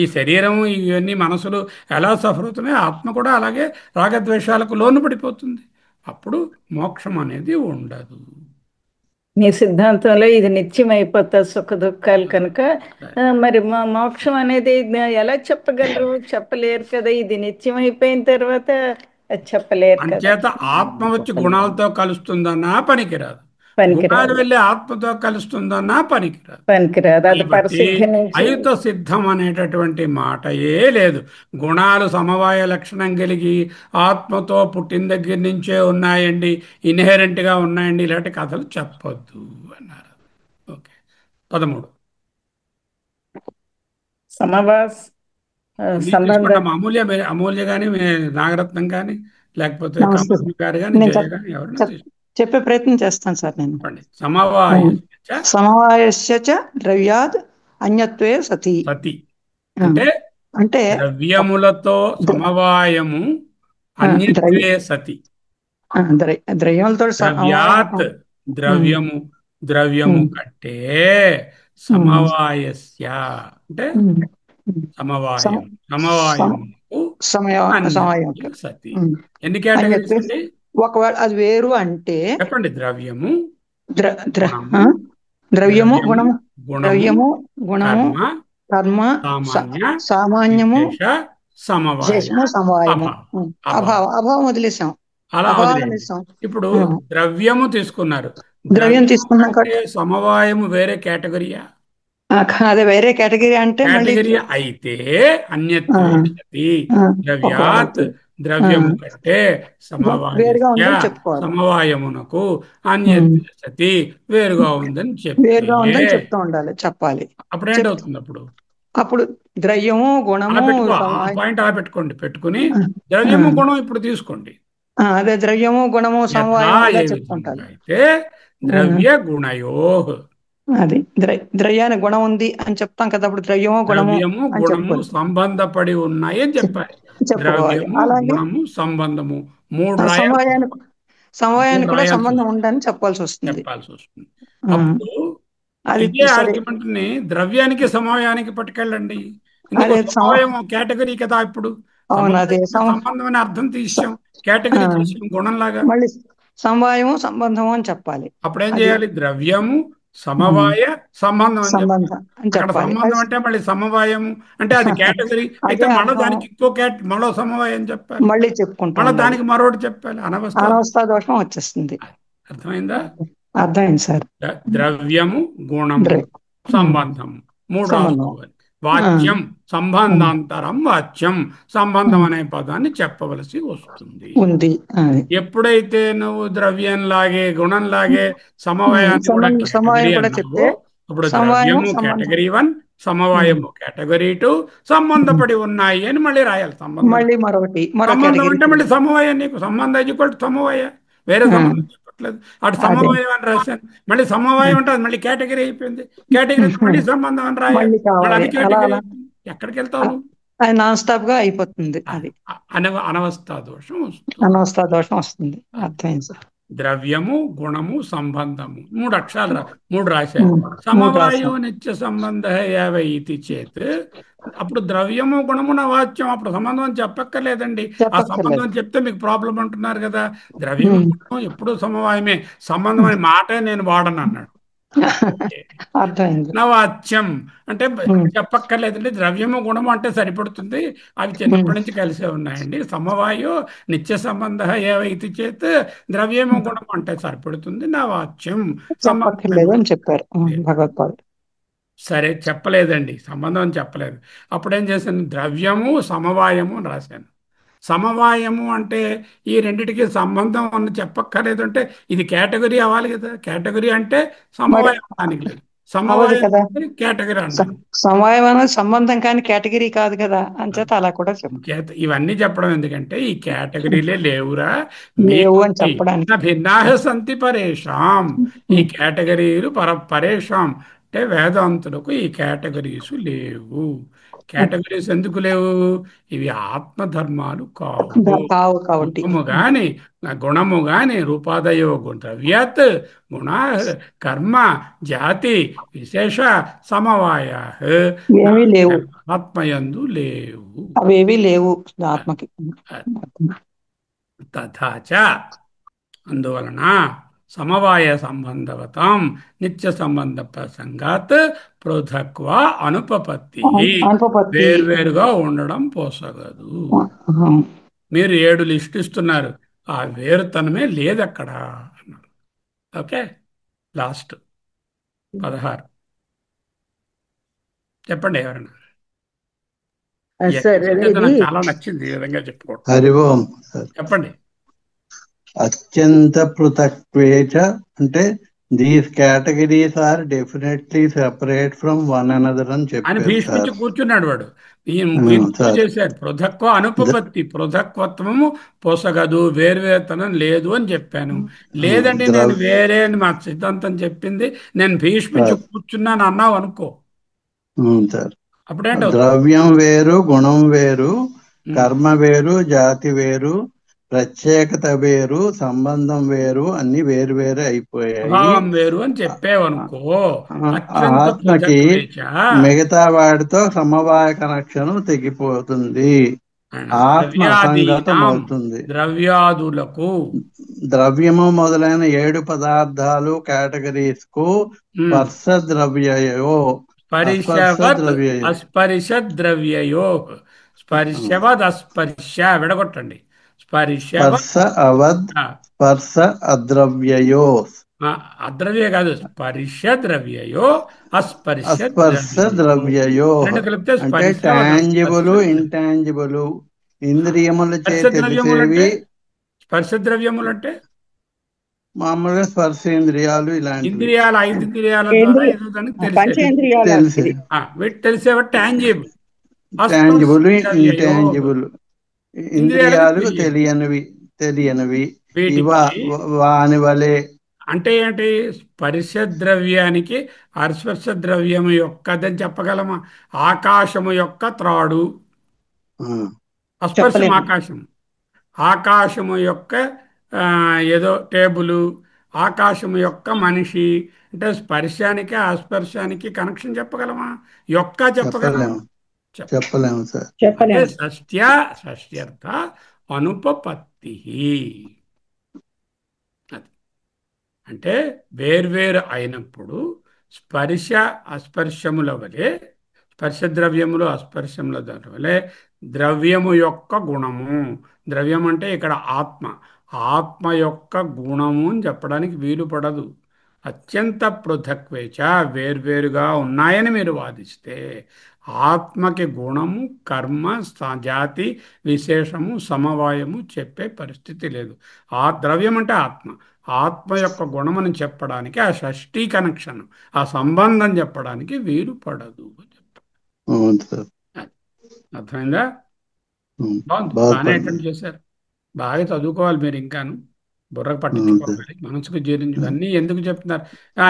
ఈ శరీరం, ఇవన్నీ మనసులు ఎలా సఫర్ అవుతున్నాయి, ఆత్మ కూడా అలాగే రాగద్వేషాలకు లోను పడిపోతుంది. అప్పుడు మోక్షం అనేది ఉండదు. మీ సిద్ధాంతంలో ఇది నిత్యం అయిపోతుంది సుఖ దుఃఖాలు కనుక, మరి మోక్షం అనేది ఎలా చెప్పగలరు? చెప్పలేరు కదా. ఇది నిత్యం అయిపోయిన తర్వాత చెప్పలేరు. అంచేత ఆత్మ వచ్చి గుణాలతో కలుస్తుందన్నా పనికిరాదు, గుణాలు వెళ్ళి ఆత్మతో కలుస్తుందన్నా పనికిరాదు. అయుత సిద్ధం అనేటటువంటి మాటయే లేదు. గుణాలు సమవాయ లక్షణం కలిగి ఆత్మతో పుట్టిన దగ్గర నుంచే ఉన్నాయండి, ఇన్హెరెంట్ గా ఉన్నాయండి, ఇలాంటి కథలు చెప్పొద్దు అన్నారు. ఓకే, 13 సమవాస్ అమూల్య గాని, నాగరత్నం గాని, లేకపోతే గారు గాని, జయ గాని ఎవరైనా చెప్పే ప్రయత్నం చేస్తాను సార్. నేను సమవాయస్య ద్రవ్యాద్ అన్యత్వే సతి. అంటే అంటే ద్రవ్యములతో సమవాయము అన్యత్వే సతి. ద్రవ్యములతో ద్రవ్యాత్ ద్రవ్యము, ద్రవ్యము కట్టే సమవాయస్య అంటే సమవాయం, సమవాయముకు సమయం సతి. ఎన్ని కేటగిరీస్ అండి? ఒకవేళ అది వేరు అంటే చెప్పండి. ద్రవ్యము, ద్రవ్యము గుణము, ద్రవ్యము గుణము కర్మ సామాన్యము సమవాయము అభావం వదిలేసాం. అలా ఇప్పుడు ద్రవ్యము తీసుకున్నారు. ద్రవ్యం తీసుకున్నాం సమవాయము వేరే కేటగిరీయా? అదే వేరే కేటగిరీ అంటే కేటగిరీ అయితే అన్యత్వే ద్రవ్యాత్ ద్రవ్యము కంటే సమవాయమునకు అన్యత్వే వేరుగా ఉందని చెప్తూ ఉండాలి, చెప్పాలి. అప్పుడు ఏంటవుతుంది? అప్పుడు ద్రవ్యము గుణము పాయింట్ అలా పెట్టుకుని ద్రవ్యము గుణం ఇప్పుడు తీసుకోండి. అదే ద్రవ్యము గుణము సమవాయం చెప్తుంటారు. అయితే ద్రవ్య గుణయో, అది ద్రవ్యానికి గుణం ఉంది అని చెప్తాం కదా. అప్పుడు ద్రవ్యము గుణము సంబంధపడి ఉన్నాయి అని చెప్పాలి. ద్రవ్యము గుణము సంబంధము మూడు సమవాయానికి కూడా సంబంధం ఉందని చెప్పాల్సి వస్తుంది. అప్పుడు ఇదే ఆర్గ్యుమెంట్ ని ద్రవ్యానికి సమవాయానికి పట్టుకెళ్ళండి. సమవాయం కేటగిరీ కదా. ఇప్పుడు సంబంధం అని అర్థం తీసాం, కేటగిరీ తీసాం గుణంలాగా. మళ్ళీ సమవాయము సంబంధము అని చెప్పాలి. అప్పుడు ఏం చేయాలి? ద్రవ్యము సమవాయ సంబంధం అని చెప్పాలి. సంబంధం అంటే మళ్ళీ సమవాయము అంటే అది కేటగిరీ అయితే మళ్ళీ దానికి మరో సమవాయం చెప్పాలి, మళ్ళీ చెప్పుకుంటాం, మళ్ళీ దానికి మరొకటి చెప్పాలి. అనవస్థా దోషం వచ్చేస్తుంది. అర్థమైందా? అర్థమైంది సార్. ద్రవ్యము గుణము సంబంధము మూడు రాసుకోవాలి. వాచ్యం సంబంధాంతరం వాచ్యం, సంబంధం అనే పదాన్ని చెప్పవలసి వస్తుంది. ఎప్పుడైతే నువ్వు ద్రవ్యం లాగే గుణం లాగే సమవాయాన్ని కూడా చెప్తే అప్పుడు ద్రవ్యము కేటగిరీ 1, సమవాయము కేటగిరీ 2, సంబంధపడి ఉన్నాయి అని మళ్ళీ రాయాలి. సంబంధం అంటే మళ్ళీ సమవాయం, నీకు సంబంధం సమవాయ, వేరే సంబంధం చెప్పట్లేదు. అటు సమవాయం అని రాశాను, మళ్ళీ సమవాయం అంటే మళ్ళీ కేటగిరీ అయిపోయింది. కేటగిరీ మళ్ళీ సంబంధం అని రాయాలి. ఎక్కడికి వెళ్తావు? నాన్ స్టాప్ గా అయిపోతుంది. అది అనవస్థా దోషం వస్తుంది. అర్థమైంది సార్. ద్రవ్యము గుణము సంబంధము మూడు అక్షరాలు మూడు రాశారు. సమవాయో నిత్య సంబంధ యావై ఇది చేత్ అప్పుడు ద్రవ్యము గుణము నా వాచ్యం. అప్పుడు సంబంధం అని చెప్పక్కర్లేదండి. ఆ సంబంధం అని చెప్తే మీకు ప్రాబ్లం అంటున్నారు కదా. ద్రవ్యము గుణం ఎప్పుడు సమవాయమే, సంబంధం అనే మాటే నేను వాడను అన్నాడు. నవాచ్యం అంటే చెప్పక్కర్లేదండి, ద్రవ్యము గుణము అంటే సరిపడుతుంది, అవి చిన్నప్పటి నుంచి కలిసే ఉన్నాయండి. సమవాయో నిత్య సంబంధ ఏవైతే చేత ద్రవ్యము గుణము అంటే సరిపడుతుంది. నవాచ్యం అని చెప్పారు భగవత్పాదులు. సరే, చెప్పలేదండి, సంబంధం అని చెప్పలేదు. అప్పుడేం చేశాను? ద్రవ్యము సమవాయము అని రాశాను. సమవాయము అంటే ఈ రెండిటికి సంబంధం అని చెప్పక్కర్లేదు, అంటే ఇది కేటగిరీ అవ్వాలి కదా. కేటగిరీ అంటే సమవాయం అనడానికి లేదు, సమవాయం కేటగిరీ అంటారు. సమవాయం అనేది సంబంధం కానీ కేటగిరీ కాదు కదా, అంచేత అలా కూడా ఇవన్నీ చెప్పడం ఎందుకంటే ఈ కేటగిరీలే లేవురా లేవు అని చెప్పడానికి. భిన్నాహ సంతి పరేషాం, ఈ కేటగిరీలు పరేషాం అంటే వేదాంతులకు ఈ కేటగిరీస్ లేవు. కేటగిరీస్ ఎందుకు లేవు? ఇవి ఆత్మధర్మాలు కావు కాబట్టి. గాని గుణము గాని రూపాదయో ద్రవ్యాత్ గుణ కర్మ జాతి విశేష సమవాయ లేవు, ఆత్మయందు లేవు, అవేవి లేవు ఆత్మకి. తథాచ అందువలన సమవాయ సంబంధవతాం నిత్య సంబంధ ప్రసంగాత్ పృథక్వా అనుపపత్తి, వేర్వేరుగా ఉండడం పోసగదు. మీరు 7 లిస్ట్ ఇస్తున్నారు, ఆ వేరుతనమే లేదు అక్కడ అన్నారు. ఓకే, లాస్ట్ 16 చెప్పండి ఎవరైనా. చాలా నచ్చింది ఈ విధంగా చెప్పుకోవడం. చెప్పండి. అత్యంత పృథక్వేచ అంటే these categories are definitely separate from one another అని చెప్పి భీష్మించి కూర్చున్నాడు వాడు. చేశారు పృథక్వ అనుపపత్తి, పృథక్వత్వము పోసగదు, వేరువేతనం లేదు అని చెప్పాను. లేదండి నేను వేరే అని మా సిద్ధాంతం చెప్పింది, నేను భీష్మించి కూర్చున్నాను అన్నావు అనుకో, అప్పుడేంటవుతుంది? ద్రవ్యం వేరు, గుణం వేరు, కర్మ వేరు, జాతి వేరు, ప్రత్యేకత వేరు, సంబంధం వేరు, అన్ని వేరు వేరు అయిపోయాయి. భావం వేరు అని చెప్పేవనుకో అత్యంత ఆత్మకి మిగతా వాడితో సమవాయ కనెక్షన్ తెగిపోతుంది, ఆత్మ అసంగతం అవుతుంది. ద్రవ్యాదులకు ద్రవ్యము మొదలైన 7 పదార్థాలు కేటగిరీస్ కు స్పర్శ ద్రవ్యయో అస్పర్శ ద్రవ్యయో స్పర్శవద్ అస్పర్శ విడగొట్టండి. స్పర్శ అవద్ స్పర్శ అద్రవ్యయో, అద్రవ్య కాదు, స్పర్శ ద్రవ్యయో అస్పర్శ ద్రవ్యయో. అంటే టాంజిబుల్, ఇంటాంజిబుల్, ఇంద్రియముల చే తెలిసేవి. స్పర్శ ద్రవ్యములు అంటే మామూలుగా స్పర్శేంద్రియాలు, ఇలాంటి ఇంద్రియాలు, 5 ఇంద్రియాల ద్వారా తెలిసేవి టాంజిబుల్, టాంజిబుల్, ఇంటాంజిబుల్. ఇంద్రియాలకు తెలియనివి వాని వలె. అంటే ఏంటి? స్పర్శ ద్రవ్యానికి అస్పర్శ ద్రవ్యము యొక్కదని చెప్పగలమా? ఆకాశము యొక్క త్రాడు, అస్పర్శం ఆకాశం, ఆకాశము యొక్క ఏదో టేబుల్, ఆకాశము యొక్క మనిషి. అంటే స్పర్శానికి అస్పర్శానికి కనెక్షన్ చెప్పగలమా? యొక్క చెప్పగలమా? చెప్పలేము సార్. షష్ట్యర్థ అనుపపత్తి. అంటే వేర్వేరు అయినప్పుడు స్పర్శ అస్పర్శముల వలె, స్పర్శ ద్రవ్యములు అస్పర్శముల వలె ద్రవ్యము యొక్క గుణము, ద్రవ్యం అంటే ఇక్కడ ఆత్మ, ఆత్మ యొక్క గుణము అని చెప్పడానికి వీలు పడదు. అత్యంత పృథక్వేచ, వేర్వేరుగా ఉన్నాయని మీరు వాదిస్తే ఆత్మకి గుణము, కర్మ, జాతి, విశేషము, సమవాయము చెప్పే పరిస్థితి లేదు. ఆ ద్రవ్యం అంటే ఆత్మ, ఆత్మ యొక్క గుణమని చెప్పడానికి ఆ షష్ఠీ కనెక్షన్, ఆ సంబంధం చెప్పడానికి వీలు పడదు. అర్థమైందా? బాగుంది, బాగానే అటెండ్ చేశారు. బాగా చదువుకోవాలి మీరు, ఇంకాను బుర్రకు పట్టించుకోవాలి, మనసుకు జీర్ణించు. ఇవన్నీ ఎందుకు చెప్తున్నారు?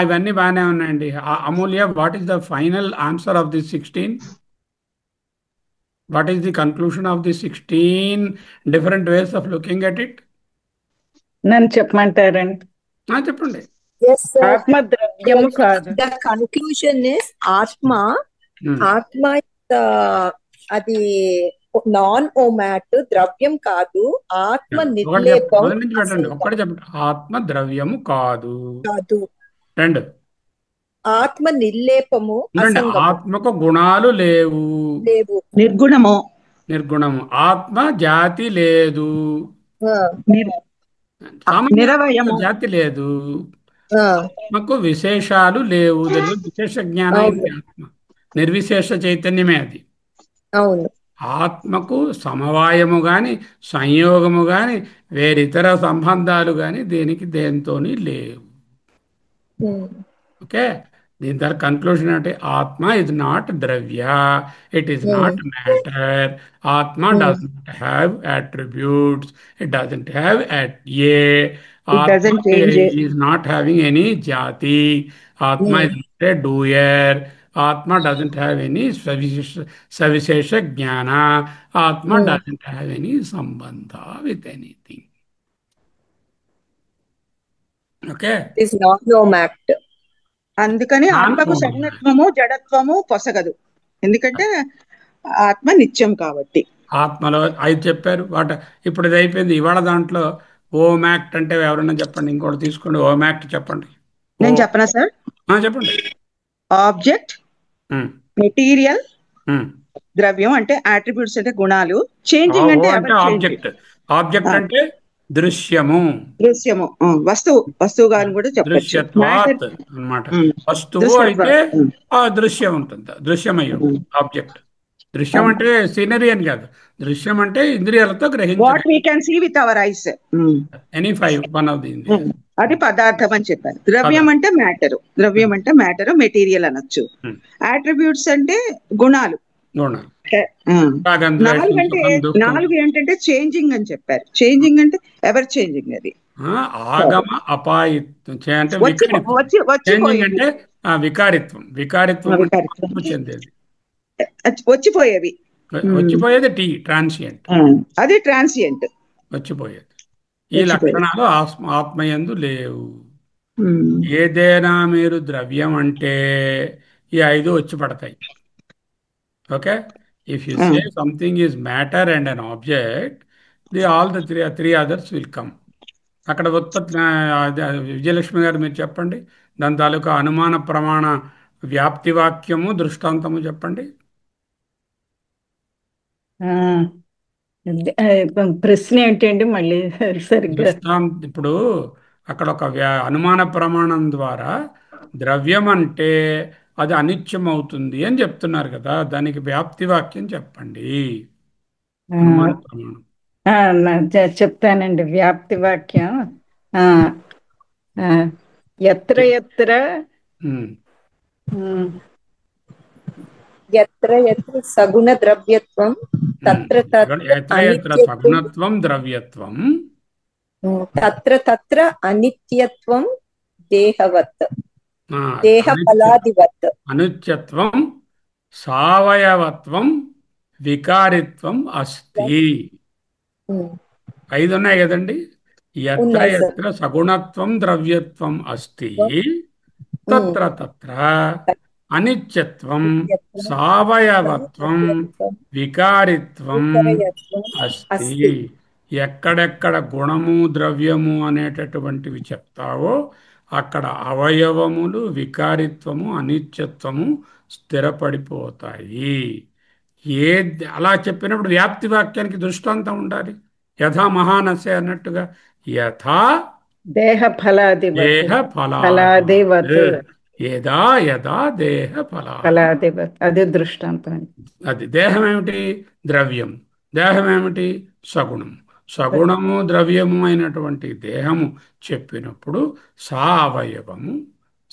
ఇవన్నీ బాగానే ఉన్నాయండి. Amulya, what is the final answer of the 16? What is the conclusion of the 16 different ways of looking at it? నన్ను చెప్పమంటారండి? చెప్పండి. ఆత్మ ద్రవ్యము కాదు. ద కన్క్లూషన్ ఇస్ ఆత్మ అది నాన్ ఓమాట్, ద్రవ్యం కాదు. ఆత్మ నిర్లేపం. ఒక్కటి చెప్పండి. ఆత్మ ద్రవ్యము కాదు. రెండు, ఆత్మ నిర్లేపము. ఆత్మకు గుణాలు లేవు. నిర్గుణము. ఆత్మ జాతి లేదు, జాతి లేదు. ఆత్మకు విశేషాలు లేవు. విశేష జ్ఞానం ఆత్మ, నిర్విశేష చైతన్యమే అది. అవును. ఆత్మకు సమవాయము గాని, సంయోగము గాని, వేరితర సంబంధాలు గాని దేనితోని లేవు. ఓకే, దీని తర్వాత కన్క్లూషన్ అంటే ఆత్మ ఇస్ నాట్ ద్రవ్య, ఇట్ ఈస్ నాట్ మ్యాటర్. ఆత్మ does not have attributes, it doesn't have ఆత్మ ఈజ్ నాట్ హ్యావింగ్ ఎనీ జాతి, ఆత్మ ఇస్ నాట్ ఏ డూయర్, ఆత్మ డజంట్ హ్యావ్ ఎనీ సవిశేష జ్ఞాన, ఆత్మ డజంట్ హ్యావ్ ఎనీ సంబంధ విత్ ఎనీథింగ్. ఓకే, అందుకని ఆత్మకు సగుణత్వము, జడత్వము పొసగదు, ఎందుకంటే ఆత్మ నిత్యం కాబట్టి. ఆత్మలో 5 చెప్పారు. ఇప్పుడు ఇది అయిపోయింది. ఇవాళ దాంట్లో ఓమాక్ట్ అంటే ఎవరైనా చెప్పండి, ఇంకోటి తీసుకోండి. ఓమాక్ట్ చెప్పండి. నేను చెప్పనా సార్? చెప్పండి. ఆబ్జెక్ట్, మెటీరియల్, ద్రవ్యం అంటే అట్రిబ్యూట్స్ అంటే గుణాలు, చేంజింగ్ అంటే ఆబ్జెక్ట్. ఆబ్జెక్ట్ అంటే దృశ్యము, వస్తువుగా కూడా చెప్పచ్చు అన్నమాట. వస్తువు అయితే దృశ్యం ఉంటుంది, దృశ్యమయ్యే ఆబ్జెక్ట్. దృశ్యం అంటే సీనరీ అని కాదు, దృశ్యం అంటే ఇంద్రియాలతో అది పదార్థం అని చెప్పారు. ద్రవ్యం అంటే మ్యాటర్, ద్రవ్యం అంటే మ్యాటర్, మెటీరియల్ అనొచ్చు. అట్రిబ్యూట్స్ అంటే గుణాలు. 4 ఏంటంటే చేంజింగ్ అని చెప్పారు. చేంజింగ్ అంటే ఎవర్ చేంజింగ్, అది ఆగమ అపాయిత్వం అంటే వికారిత్వం. వికారిత్వం చెందేది. వచ్చిపోయేవి. వచ్చిపోయేది టీ ట్రాన్సియంట్, అది ట్రాన్సియంట్, వచ్చిపోయేది. ఈ లక్షణాలు ఆత్మయందు లేవు. ఏదైనా మీరు ద్రవ్యం అంటే ఈ 5 వచ్చి పడతాయి. Okay, if you say something is matter and an object, all the three others will come. అక్కడ ఉత్పత్తి విజయలక్ష్మి గారు మీరు చెప్పండి, దాని తాలూకా అనుమాన ప్రమాణ వ్యాప్తి వాక్యము దృష్టాంతము చెప్పండి. ప్రశ్న ఏంటండి మళ్ళీ సరిగ్గా? ఇప్పుడు అక్కడ ఒక అనుమాన ప్రమాణం ద్వారా ద్రవ్యం అంటే అది అనిత్యం అవుతుంది అని చెప్తున్నారు కదా, దానికి వ్యాప్తి వాక్యం చెప్పండి. అనుమాన ప్రమాణం చెప్తానండి. వ్యాప్తి వాక్యం ఎత్ర ఎత్ర యత్ర యత్ర సగుణ ద్రవ్యత్వం తత్ర తత్ర సగుణత్వం ద్రవ్యత్వం తత్ర తత్ర అనిత్యత్వం దేహవత్ దేహ ఫలాదివత్. అనిత్యత్వం, సావయవత్వం, వికారిత్వం అస్తి. 5 ఉన్నాయి కదండి. యత్ర యత్ర సగుణత్వం ద్రవ్యత్వం అస్తి తత్ర తత్ర అనిత్యత్వం, సావయవత్వం, వికారిత్వం అస్తి. ఎక్కడెక్కడ గుణము ద్రవ్యము అనేటటువంటివి చెప్తావో అక్కడ అవయవములు, వికారిత్వము, అనిత్యత్వము స్థిరపడిపోతాయి. అలా చెప్పినప్పుడు వ్యాప్తి వాక్యానికి దృష్టాంతం ఉండాలి. యథా మహానస్య అన్నట్టుగా యథా దేహ ఫలాదివత్ యదా యదా దేహ ఫలాదివత్, అదే దృష్టాంతం. అది దేహం ఏమిటి? ద్రవ్యం. దేహం ఏమిటి? సగుణం. సగుణము ద్రవ్యము అయినటువంటి దేహము చెప్పినప్పుడు సావయవము,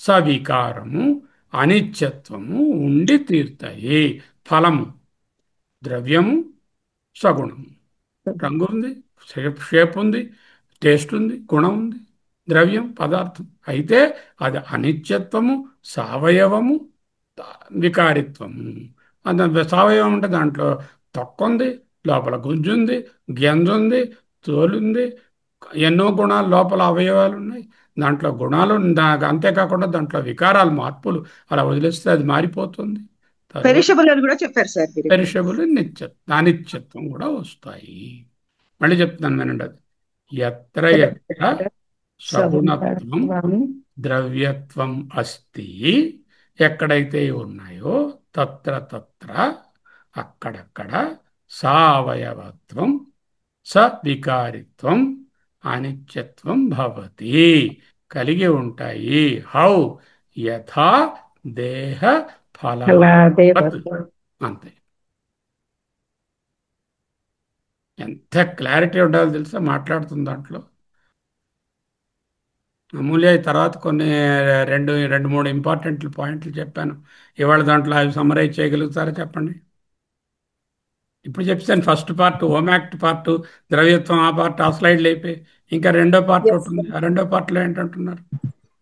సవికారము, అనిత్యత్వము ఉండి తీరుతాయి. ఫలము ద్రవ్యము, సగుణము. రంగు ఉంది, షేప్ ఉంది, టేస్ట్ ఉంది, గుణం ఉంది. ద్రవ్యం పదార్థం అయితే అది అనిత్యత్వము, సావయవము, వికారిత్వము. అది సావయవం అంటే దాంట్లో తొక్క ఉంది, లోపల గుజ్జుంది, గింజుంది, తోలుంది, ఎన్నో గుణాలు, లోపల అవయవాలు ఉన్నాయి. దాంట్లో గుణాలు, అంతేకాకుండా దాంట్లో వికారాలు, మార్పులు. అలా వదిలేస్తే అది మారిపోతుంది. పెరిషబుల్ అని కూడా చెప్పారు సార్. పెరిషబుల్, అనిత్యత్వం కూడా వస్తాయి. మళ్ళీ చెప్తున్నాను వినండి. అది ఎత్ర ఎత్ర సగుణత్వం ద్రవ్యత్వం అస్తి, ఎక్కడైతే ఉన్నాయో తత్ర తత్ర అక్కడక్కడ సావయవత్వం, సవికారిత్వం, అనిత్యత్వం భవతి కలిగి ఉంటాయి. హౌ యథా దేహ ఫలాదివత్. అంతే. ఎంత క్లారిటీ ఉండాలో తెలుసా మాట్లాడుతుంది దాంట్లో. అమూల్య తర్వాత కొన్ని రెండు మూడు ఇంపార్టెంట్ పాయింట్లు చెప్పాను. ఇవాళ దాంట్లో అవి సమ్మరైజ్ చేయగలుగుతారా చెప్పండి. ఇప్పుడు చెప్తాను. First part home act part, ద్రవ్యత్వం ఆ పార్ట్, ఆ స్లైడ్లు అయిపోయి ఇంకా రెండో పార్ట్ ఉంటుంది. ఆ రెండో పార్ట్లో ఏంటంటున్నారు?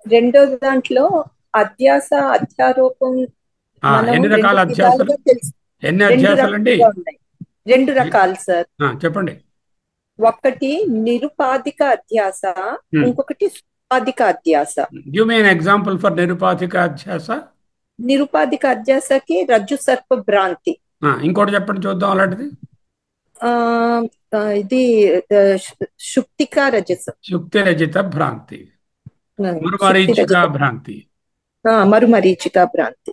రెండో దాంట్లో అధ్యాస, అధ్యారోపం. ఎన్ని రకాల అధ్యాసాలు? ఎన్ని అధ్యాసాలు అండి? 2 రకాలు సార్. చెప్పండి. ఒకటి నిరుపాధిక అధ్యాస, ఇంకొకటి సుపాధిక అధ్యాస. Give me an example for నిరుపాధిక అధ్యాస. నిరుపాధిక అధ్యాసకి రజ్జు సర్ప భ్రాంతి. ఇంకోటి చెప్పండి చూద్దాం అలాంటిది. ఇది శుక్తిక రజస, శుక్తి రజిత భ్రాంతి, మరుమరీచిక భ్రాంతి, మరుమరీచిక భ్రాంతి,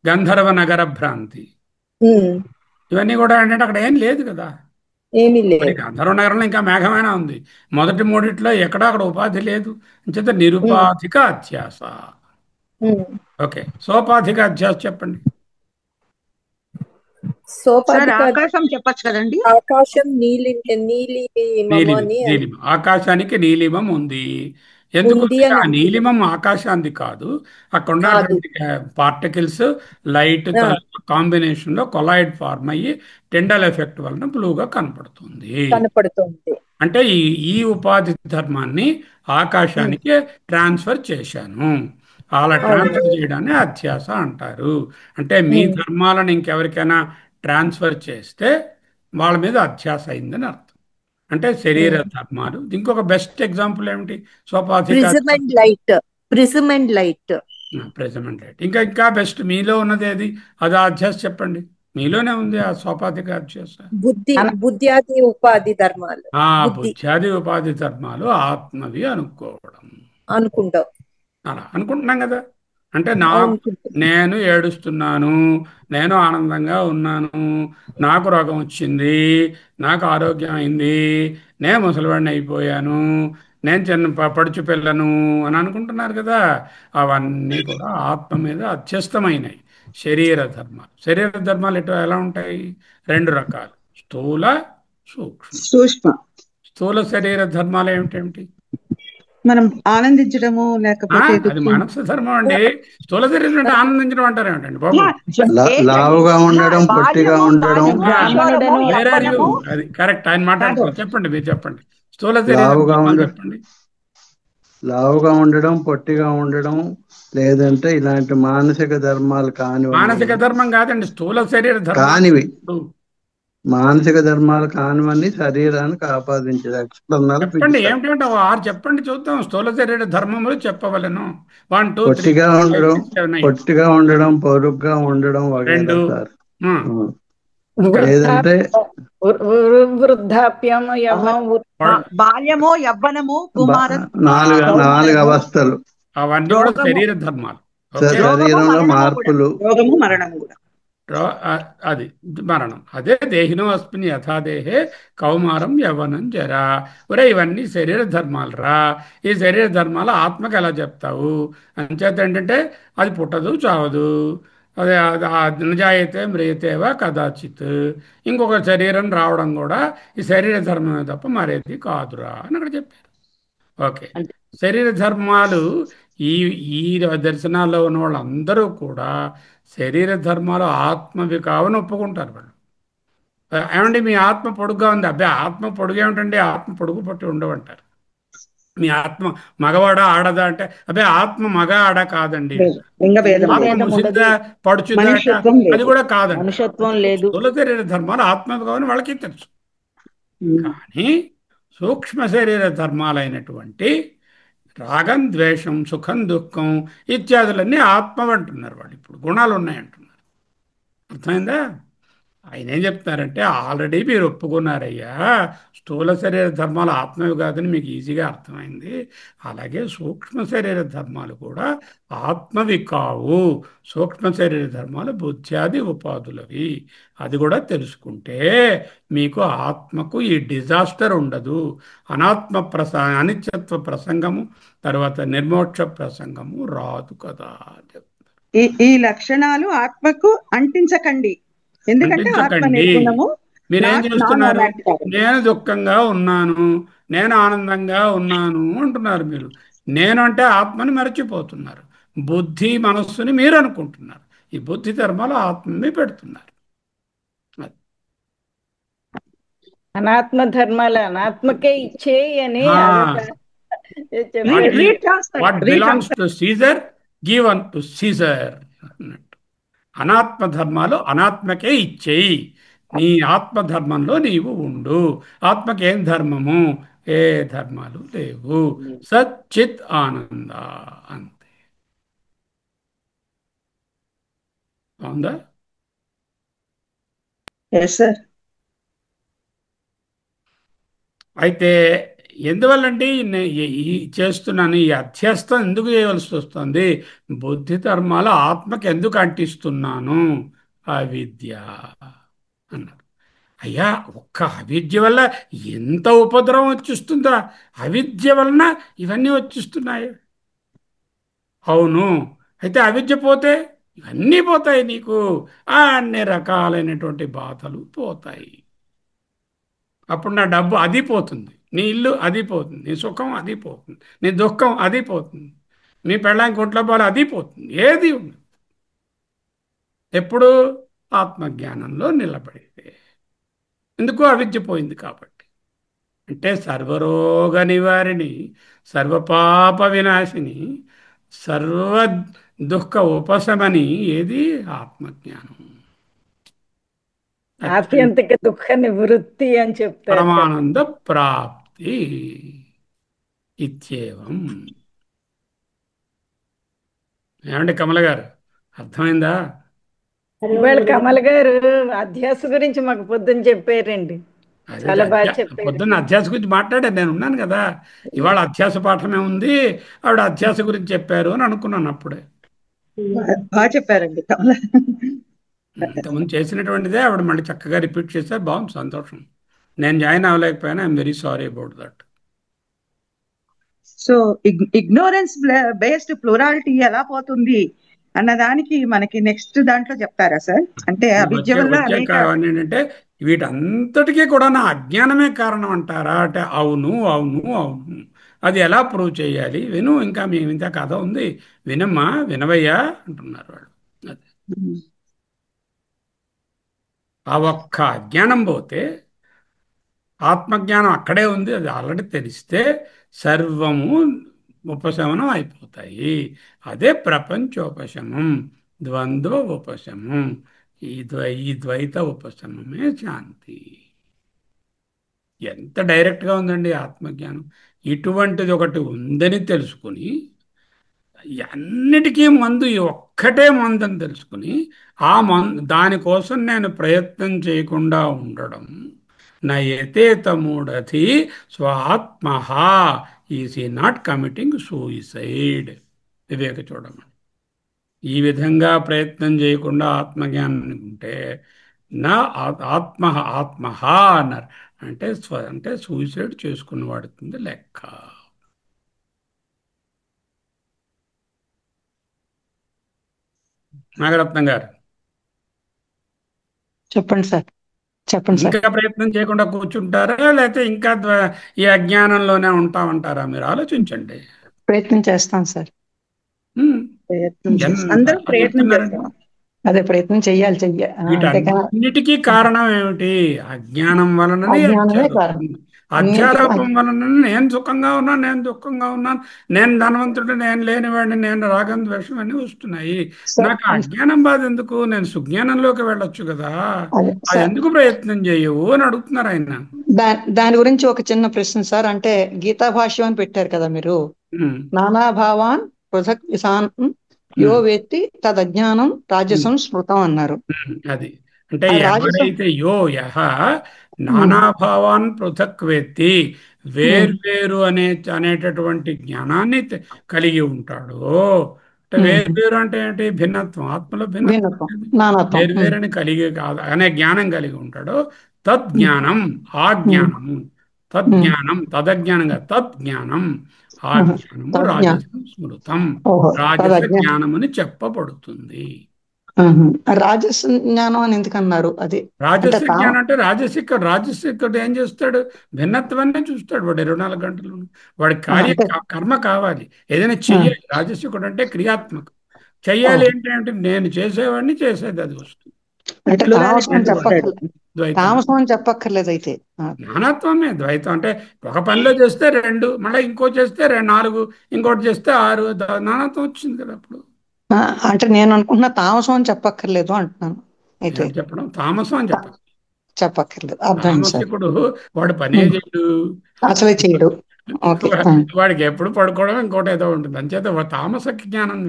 గంధర్వ నగర భ్రాంతి. ఇవన్నీ కూడా ఏంటంటే అక్కడ ఏం లేదు కదా, ఏమీ లేదు. గంధర్వ నగరంలో ఇంకా మేఘమైనా ఉంది. మొదటి మూడిట్లో ఎక్కడా అక్కడ ఉపాధి లేదు. అంచేత నిరుపాధిక అధ్యాస. ఓకే, సోపాధిక అధ్యాస చెప్పండి. ఆకాశం చెప్పచ్చు కదండి. ఆకాశం నీలిమ. ఆకాశానికి నీలిమం ఉంది. ఎందుకు? ఆ నీలిమం ఆకాశానికి కాదు, అక్కడ ఉన్నటువంటి పార్టికల్స్ లైట్ కాంబినేషన్ లో కొలైడ్ ఫార్మ్ అయ్యి టెండల్ ఎఫెక్ట్ వలన బ్లూగా కనపడుతుంది. అంటే ఈ ఉపాధి ధర్మాన్ని ఆకాశానికి ట్రాన్స్ఫర్ చేశాను. అలా ట్రాన్స్ఫర్ చేయడాన్ని అధ్యాస అంటారు. అంటే మీ ధర్మాలను ఇంకెవరికైనా ట్రాన్స్ఫర్ చేస్తే వాళ్ళ మీద అధ్యాస అయిందని అర్థం. అంటే శరీర ధర్మాలు. ఇంకొక బెస్ట్ ఎగ్జాంపుల్ ఏమిటి? స్వపాధిక prism and light. Prism and light. ప్రెజమెంట్ రైట్. ఇంకా ఇంకా బెస్ట్ మీలో ఉన్నది ఏది? అది అధ్యాస చెప్పండి. మీలోనే ఉంది ఆ స్వపాధిక అధ్యాస. బుద్ధ్యాది ఉపాధి ధర్మాలు. బుద్ధ్యాది ఉపాధి ధర్మాలు ఆత్మవి అనుకోవడం. అనుకుంటాం. అలా అనుకుంటున్నాం కదా. అంటే నేను ఏడుస్తున్నాను, నేను ఆనందంగా ఉన్నాను, నాకు రోగం వచ్చింది, నాకు ఆరోగ్యం అయింది, నేను ముసలివాడిని అయిపోయాను, నేను చిన్న పడుచు పిల్లను అని అనుకుంటున్నారు కదా. అవన్నీ కూడా ఆత్మ మీద అధ్యస్థమైనవి శరీర ధర్మాలు. శరీర ధర్మాలు ఎలా ఉంటాయి? రెండు రకాలు, స్థూల సూక్ష్మ. స్థూల శరీర ధర్మాలు ఏమిటేమిటి? మనం ఆనందించడము, లేకపోతే అది మనసు ధర్మం అండి. స్థూల శరీరం అంటే ఆనందించడం అంటారు ఏమిటండి బాబు? లావుగా ఉండడం, పొట్టిగా ఉండడం. అది కరెక్ట్. ఆయన మాట్లాడుతున్నారు. చెప్పండి, మీరు చెప్పండి. స్థూల శరీరం చెప్పండి. లావుగా ఉండడం, పొట్టిగా ఉండడం, లేదంటే ఇలాంటి మానసిక ధర్మాలు కానివి. మానసిక ధర్మం కాదండి, స్థూల శరీర ధర్మం కానివి. మానసిక ధర్మాలు కానివన్నీ శరీరానికి ఆపాదించే లక్షణాలు. చెప్పండి ఏమిటంటే ఆరు చెప్పండి చూద్దాం. స్థూల శరీర ధర్మములు చెప్పవలను. 1 2 పొట్టిగా ఉండడం, పొట్టిగా ఉండడం, పొరుగ్గా ఉండడం వగైరా సార్. లేదంటే వృద్ధాప్యం, బాల్యము, యవ్వనము, కుమారం, 4 అవస్థలు. అవన్నీ కూడా శరీర ధర్మాలు. శరీరంలో మార్పులు, రోగము, మరణం కూడా అది మరణం. అదే దేహినో అస్మిన్ యథాదేహే కౌమారం యవ్వనం జరా. ఒరే ఇవన్నీ శరీర ధర్మాలు రా. ఈ శరీర ధర్మాలు ఆత్మకు ఎలా చెప్తావు? అంచేత ఏంటంటే అది పుట్టదు, చావదు. అదే నిజాయితే మ్రియతేవా కదాచిత్. ఇంకొక శరీరం రావడం కూడా ఈ శరీర ధర్మమే తప్ప మరేది కాదురా అని అక్కడ చెప్పారు. ఓకే, శరీర ధర్మాలు ఈ ఈ దర్శనాల్లో ఉన్న వాళ్ళందరూ కూడా శరీర ధర్మాలు ఆత్మవి కావని ఒప్పుకుంటారు వాళ్ళు. ఏమండి మీ ఆత్మ పొడుగ్గా ఉంది? అబ్బాయి ఆత్మ పొడుగు ఏమిటండి? ఆత్మ పొడుగు పట్టి ఉండవంటారు. మీ ఆత్మ మగవాడా ఆడదా అంటే అబ్బాయి ఆత్మ మగ ఆడ కాదండి. ముసిద్దా పడుచుదా అది కూడా కాదండి. స్థూల శరీర ధర్మాలు ఆత్మవి కావని వాళ్ళకి తెలుసు. కానీ సూక్ష్మ శరీర ధర్మాలైనటువంటి రాగం, ద్వేషం, సుఖం, దుఃఖం ఇత్యాదులన్నీ ఆత్మ అంటున్నారు వాళ్ళు. ఇప్పుడు గుణాలు ఉన్నాయంటున్నారు. అర్థమైందా? ఆయన ఏం చెప్తున్నారంటే ఆల్రెడీ మీరు ఒప్పుకున్నారయ్యా, స్థూల శరీర ధర్మాలు ఆత్మవి కాదని మీకు ఈజీగా అర్థమైంది. అలాగే సూక్ష్మ శరీర ధర్మాలు కూడా ఆత్మవి కావు. సూక్ష్మ శరీర ధర్మాలు బుద్ధ్యాది ఉపాధులవి. అది కూడా తెలుసుకుంటే మీకు ఆత్మకు ఈ డిజాస్టర్ ఉండదు. అనిత్యత్వ ప్రసంగము, తర్వాత నిర్మోక్ష ప్రసంగము రాదు కదా. ఈ లక్షణాలు ఆత్మకు అంటించకండి. ఎందుకంటే మీరేం చేస్తున్నారు? నేను దుఃఖంగా ఉన్నాను, నేను ఆనందంగా ఉన్నాను అంటున్నారు మీరు. నేను అంటే ఆత్మని మరచిపోతున్నారు. బుద్ధి మనస్సుని మీరు అనుకుంటున్నారు. ఈ బుద్ధి ధర్మాలు ఆత్మని పెడుతున్నారు. అనాత్మ ధర్మాలు అనాత్మకే ఇచ్చేయి అని what belongs to Caesar given to Caesar అన్నట్టు. అనాత్మ ధర్మాలు అనాత్మకే ఇచ్చేయి. నీ ఆత్మధర్మంలో నీవు ఉండు. ఆత్మకేం ధర్మము? ఏ ధర్మాలు లేవు. సచ్చిత్ ఆనంద అంతే. అవుందా? అయితే ఎందువల్లంటే ఈ చేస్తున్నాను, ఈ అధ్యస్థం ఎందుకు చేయవలసి వస్తుంది? బుద్ధి ధర్మాలు ఆత్మకి ఎందుకు అంటిస్తున్నాను? అవిద్య అన్నారు. అయ్యా ఒక్క అవిద్య వల్ల ఎంత ఉపద్రవం వచ్చిస్తుందా? అవిద్య వలన ఇవన్నీ వచ్చిస్తున్నాయి. అవును, అయితే అవిద్య పోతే ఇవన్నీ పోతాయి. నీకు అన్ని రకాలైనటువంటి బాధలు పోతాయి. అప్పుడు నా డబ్బు అది పోతుంది, నీ ఇల్లు అది పోతుంది, నీ సుఖం అది పోతుంది, నీ దుఃఖం అది పోతుంది, నీ పెళ్ళానికి కొట్ల బాలు అది పోతుంది. ఏది ఉంది ఎప్పుడు ఆత్మజ్ఞానంలో నిలబడితే. ఎందుకు? అవిద్య పోయింది కాబట్టి. అంటే సర్వరోగ నివారిణి, సర్వపాప వినాశిని, సర్వ దుఃఖ ఉపశమని ఏది? ఆత్మజ్ఞానం. ఆత్యంతిక దుఃఖ నివృత్తి అని చెప్తారు కదా. పరమానంద ప్రాప్తి ఇత్యేవం. ఏమండి కమల గారు, అర్థమైందా? ఇవాళ కమల్ గారు అధ్యాస గురించి మాకు పొద్దున్న చెప్పారండి. అదే చాలా బాగా చెప్పారు. పొద్దున్న అధ్యాస గురించి మాట్లాడాను, నేను ఉన్నాను కదా. ఇవాళ అధ్యాస పాఠమే ఉంది, ఆవిడ అధ్యాస గురించి చెప్పారు అని అనుకున్నాను అప్పుడే. బాగా చెప్పారండి కమల. ఇంతకుముందు చేసినటువంటిదే ఆవిడ మళ్ళీ చక్కగా రిపీట్ చేశారు. బాగుంది, సంతోషం. నేను జాయిన్ అవ్వలేకపోయినా I'm very sorry about that. So ignorance based plurality ఎలా పోతుంది అన్నదానికి మనకి నెక్స్ట్ దాంట్లో చెప్తారా సార్? అంటే అవిద్య వల్ల అనేక ఏంటంటే వీటంతటికీ కూడా నా అజ్ఞానమే కారణం అంటారా అంటే అవును అవును అవును. అది ఎలా ప్రూవ్ చేయాలి? విను, ఇంకా మేము ఇంత కథ ఉంది, వినమ్మా వినవయ్యా అంటున్నారు వాళ్ళు. అది ఆ ఒక్క అజ్ఞానం పోతే ఆత్మజ్ఞానం అక్కడే ఉంది, అది ఆల్రెడీ తెలిస్తే సర్వము ఉపశమనం అయిపోతాయి. అదే ప్రపంచోపశమం, ద్వంద్వ ఉపశమం. ఈ ద్వైత ఉపశమమే శాంతి. ఎంత డైరెక్ట్గా ఉందండి ఆత్మజ్ఞానం. ఇటువంటిది ఒకటి ఉందని తెలుసుకుని, అన్నిటికీ మందు ఈ ఒక్కటే మందు అని తెలుసుకుని దానికోసం నేను ప్రయత్నం చేయకుండా ఉండడం, నయతేతమూఢతి స్వాత్మ ఈజ్ ఈ నాట్ కమిటింగ్ సూయిసైడ్. వివేక చూడమని. ఈ విధంగా ప్రయత్నం చేయకుండా ఆత్మజ్ఞానం ఉంటే నా ఆత్మ అన్నారు. అంటే సూయిసైడ్ చేసుకుని వాడుతుంది లెక్క. నాగరత్నం గారు చెప్పండి సార్. చెప్పండి సార్. ఇంకా ప్రయత్నం చేయకుండా కూర్చుంటారా, లేకపోతే ఇంకా ఈ అజ్ఞానంలోనే ఉంటామంటారా? మీరు ఆలోచించండి. ప్రయత్నం చేస్తాం సార్. అందరం ప్రయత్నం చేస్తాం. అదే ప్రయత్నం చెయ్యాలి. వీటన్నిటికీ కారణం ఏమిటి? అజ్ఞానం వలననే. అధ్యారోపం వలన నేను సుఖంగా ఉన్నాను, నేను దుఃఖంగా ఉన్నాను, నేను ధనవంతుడు, నేను లేనివాడిని, నేను రాగం ద్వేషం అన్ని వస్తున్నాయి. నాకు అజ్ఞానం బాధ ఎందుకు? నేను సుజ్ఞానంలోకి వెళ్ళొచ్చు కదా, అది ఎందుకు ప్రయత్నం చేయవు అని అడుగుతున్నారు ఆయన. దాని గురించి ఒక చిన్న ప్రశ్న సార్. అంటే గీతా భాష్యం అని పెట్టారు కదా మీరు, నానాభావాన్ పృథక్ విసాన్ యో వేత్తి తదజ్ఞానం రాజసం స్మృతం అన్నారు. అది అంటే ఎవరైతే యో యహ నానాభావాన్ పృథక్ వేత్తి, వేర్వేరు అనేటటువంటి జ్ఞానాన్ని కలిగి ఉంటాడు. అంటే వేర్వేరు అంటే ఏంటి? భిన్నత్వం, ఆత్మలో భిన్నత్వం, వేర్వేరుని కలిగి కాదు అనే జ్ఞానం కలిగి ఉంటాడు. తజ్ఞానం, ఆ జ్ఞానము, తజ్ఞానం తదజ్ఞానంగా తజ్ఞానం, ఆ జ్ఞానము రాజసం స్మృతం, రాజస జ్ఞానమని చెప్పబడుతుంది. రాజస జ్ఞానం అని ఎందుకన్నారు? అది రాజస జ్ఞానం అంటే రాజసికుడు ఏం చేస్తాడు? భిన్నత్వాన్ని చూస్తాడు వాడు 24 గంటలు. వాడి కర్మ కావాలి, ఏదైనా చెయ్యాలి. రాజసికుడు అంటే క్రియాత్మక చెయ్యాలి. ఏంటంటే నేను చేసేవాడిని, చేసేది అది వస్తుంది. తామసం చెప్పక్కర్లేదు. అయితే నానాత్వమే ద్వైతం. అంటే ఒక పనిలో చేస్తే 2, మళ్ళీ ఇంకో చేస్తే 4, ఇంకోటి చేస్తే 6, నానాత్వం వచ్చింది కదా అప్పుడు. అంటే నేను అనుకుంటున్నా తామసం అని చెప్పక్కర్లేదు అంటున్నాను. అయితే చెప్పడం తామసం అని చెప్పక్కర్లేదు. తామసికుడు వాడు పనే చేయడు, అసలే చేయడు. వాడికి ఎప్పుడు పడుకోవడం ఇంకోటి ఏదో ఉంటుంది. అంచేత తామసక జ్ఞానం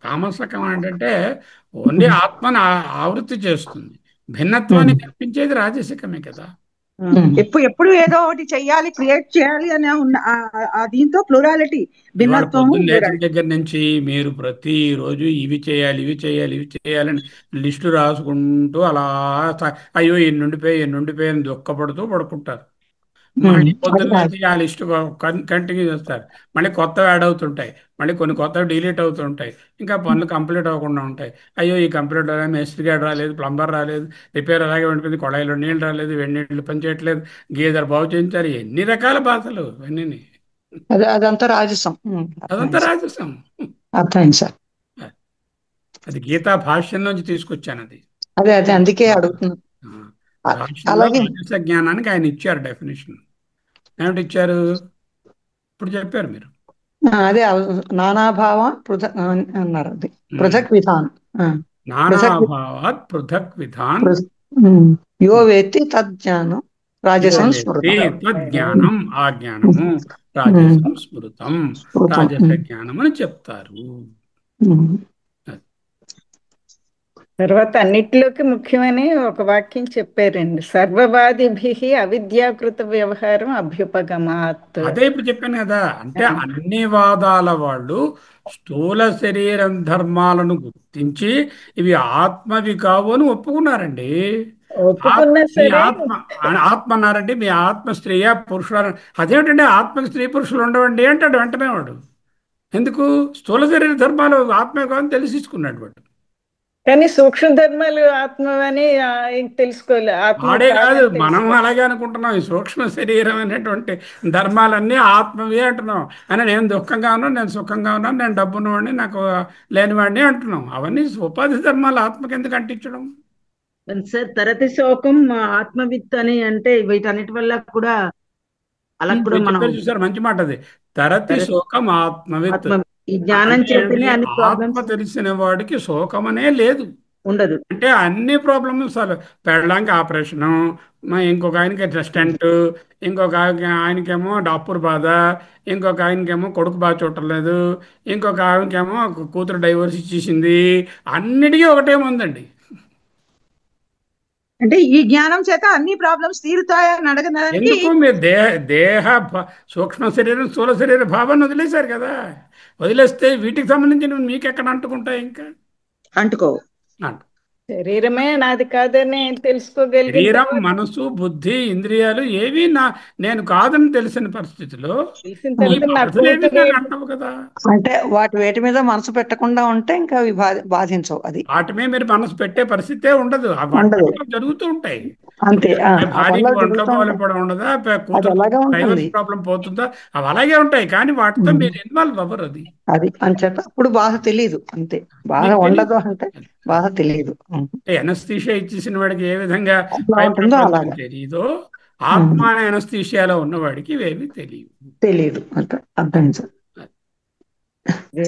తామసకం ఏంటంటే ఓన్లీ ఆత్మని ఆవృత్తి చేస్తుంది. భిన్నత్వాన్ని కల్పించేది రాజసికమే కదా. ఎప్పుడు ఏదో ఒకటి చెయ్యాలి, క్రియేట్ చేయాలి అని దీంతో ప్లూరాలిటీ, భిన్నత్వం దగ్గర నుంచి మీరు ప్రతిరోజు ఇవి చేయాలి, ఇవి చేయాలి, ఇవి చేయాలని లిస్టు రాసుకుంటూ అలా అయ్యో ఎన్నుండిపోయి అని దుఃఖపడుతూ పడుకుంటారు. మళ్ళీ పొద్దున్న ఆ లిస్టు కంటిన్యూ చేస్తారు. మళ్ళీ కొత్తవి యాడ్ అవుతుంటాయి, మళ్ళీ కొన్ని కొత్తవి డిలీట్ అవుతుంటాయి, ఇంకా పనులు కంప్లీట్ అవ్వకుండా ఉంటాయి. అయ్యో ఈ కంప్లీట్ రాలేదు, మేస్త్రి గారు రాలేదు, ప్లంబర్ రాలేదు, రిపేర్ అలాగే ఉండిపోయింది, కొళాయిలో నీళ్ళు రాలేదు, వెన్నీళ్ళు పనిచేయట్లేదు, గీజర్ బాగు చేయించాలి, ఎన్ని రకాల బాధలు అన్నీ. అదంతా రాజసం. అదంతా రాజసం. అర్థమైంది సార్. అది గీతా భాష్యం నుంచి తీసుకొచ్చాను. అదే అందుకే అడుగుతున్నాను. రాజస జ్ఞానానికి ఆయన ఇచ్చారు డెఫినేషన్. ఏమిటి ఇచ్చారు? ఇప్పుడు చెప్పారు మీరు. అదే నానాభావాన్ పృథక్ అన్నారు, అది పృథక్ విధాన్. నానాభావాత్ పృథక్ విధాన్ యో వేత్తి తజ్ఞానం రాజసం స్మృతం. జ్ఞానం, ఆ జ్ఞానము రాజసం స్మృతం, రాజస జ్ఞానం అని చెప్తారు. తర్వాత అన్నిటిలోకి ముఖ్యమైన ఒక వాక్యం చెప్పారండి, సర్వవాదిభి అవిద్యాకృత వ్యవహారం అభ్యుపగమాత్. అదే ఇప్పుడు చెప్పాను కదా, అంటే అన్ని వాదాల వాళ్ళు స్థూల శరీరం ధర్మాలను గుర్తించి ఇవి ఆత్మవి కావు అని ఒప్పుకున్నారండి. ఒప్పుకున్నా మీ సరే ఆత్మ అన్నారండి, మీ ఆత్మ స్త్రీయా పురుషుడు, అదేమిటండి ఆత్మకి స్త్రీ పురుషులు ఉండవండి అంటాడు వెంటనే వాడు. ఎందుకు? స్థూల శరీర ధర్మాలు ఆత్మే కాదని తెలిసిసుకున్నాడు వాడు. కానీ సూక్ష్మ ధర్మాలు ఆత్మ అని తెలుసుకోలే, వాడే కాదు, మనం అలాగే అనుకుంటున్నాం. ఈ సూక్ష్మ శరీరం అనేటువంటి ధర్మాలన్నీ ఆత్మవి అంటున్నాం. అని నేను దుఃఖంగా ఉన్నాను, నేను సుఖంగా ఉన్నాను, నేను డబ్బున్నవాడిని, నాకు లేనివాడిని అంటున్నాం. అవన్నీ ఉపాధి ధర్మాలు ఆత్మకి ఎందుకు అంటించడం? సార్ తరతి శోకం ఆత్మవిత్ అని అంటే వీటన్నిటి వల్ల కూడా అలా కూడా మనం చూసారు, మంచి మాట అది. తరతి శోకం ఆత్మవిత్. ఈ జ్ఞానం చేతనే అన్ని ఆత్మ తెలిసిన వాడికి శోకమనే లేదు, ఉండదు. అంటే అన్ని ప్రాబ్లమ్స్ పెళ్ళడానికి ఆపరేషను, ఇంకొక ఆయనకి స్టెంట్, ఇంకొక ఆయనకేమో డాపూర్ బాధ, ఇంకొక ఆయనకేమో కొడుకు బాగా చూడలేదు, ఇంకొక ఆయనకేమో కూతురు డైవర్స్ ఇచ్చేసింది. అన్నిటికీ ఒకటే ఉందండి. అంటే ఈ జ్ఞానం చేత అన్ని ప్రాబ్లమ్స్ తీరుతాయని అడగడానికి ఎందుకు? మీరు దేహ సూక్ష్మ శరీరం స్థూల శరీర భావాన్ని వదిలేశారు కదా. వదిలేస్తే వీటికి సంబంధించిన మీకు ఎక్కడ అంటుకుంటాయి? ఇంకా అంటుకో శరీరమే నాది కాదని తెలుసుకోగలిగిన శరీరం, మనసు, బుద్ధి, ఇంద్రియాలు ఏవి నేను కాదని తెలిసిన పరిస్థితిలో అంటావు కదా. అంటే వేటి మీద మనసు పెట్టకుండా ఉంటే ఇంకా అవి బాధించవు. అది వాటి మీద మీరు మనసు పెట్టే పరిస్థితే ఉండదు, జరుగుతూ ఉంటాయి. అంతే. భార్యకి ఒంట్లో బాగుపడం ఉండదా, కూతురు ప్రాబ్లం పోతుందా, అవి అలాగే ఉంటాయి. కానీ వాటితో మీరు ఇన్వాల్వ్ అవ్వరు. అది అంచేత అప్పుడు బాధ తెలియదు. అంతే, బాధ ఉండదు అంటే బాధ తెలియదు. ఎనస్థీషియా ఇచ్చేసిన వాడికి ఏ విధంగా తెలియదో, ఆత్మ ఎనస్థీషియాలో ఉన్నవాడికి ఇవేవి తెలియదు. అర్థం సార్.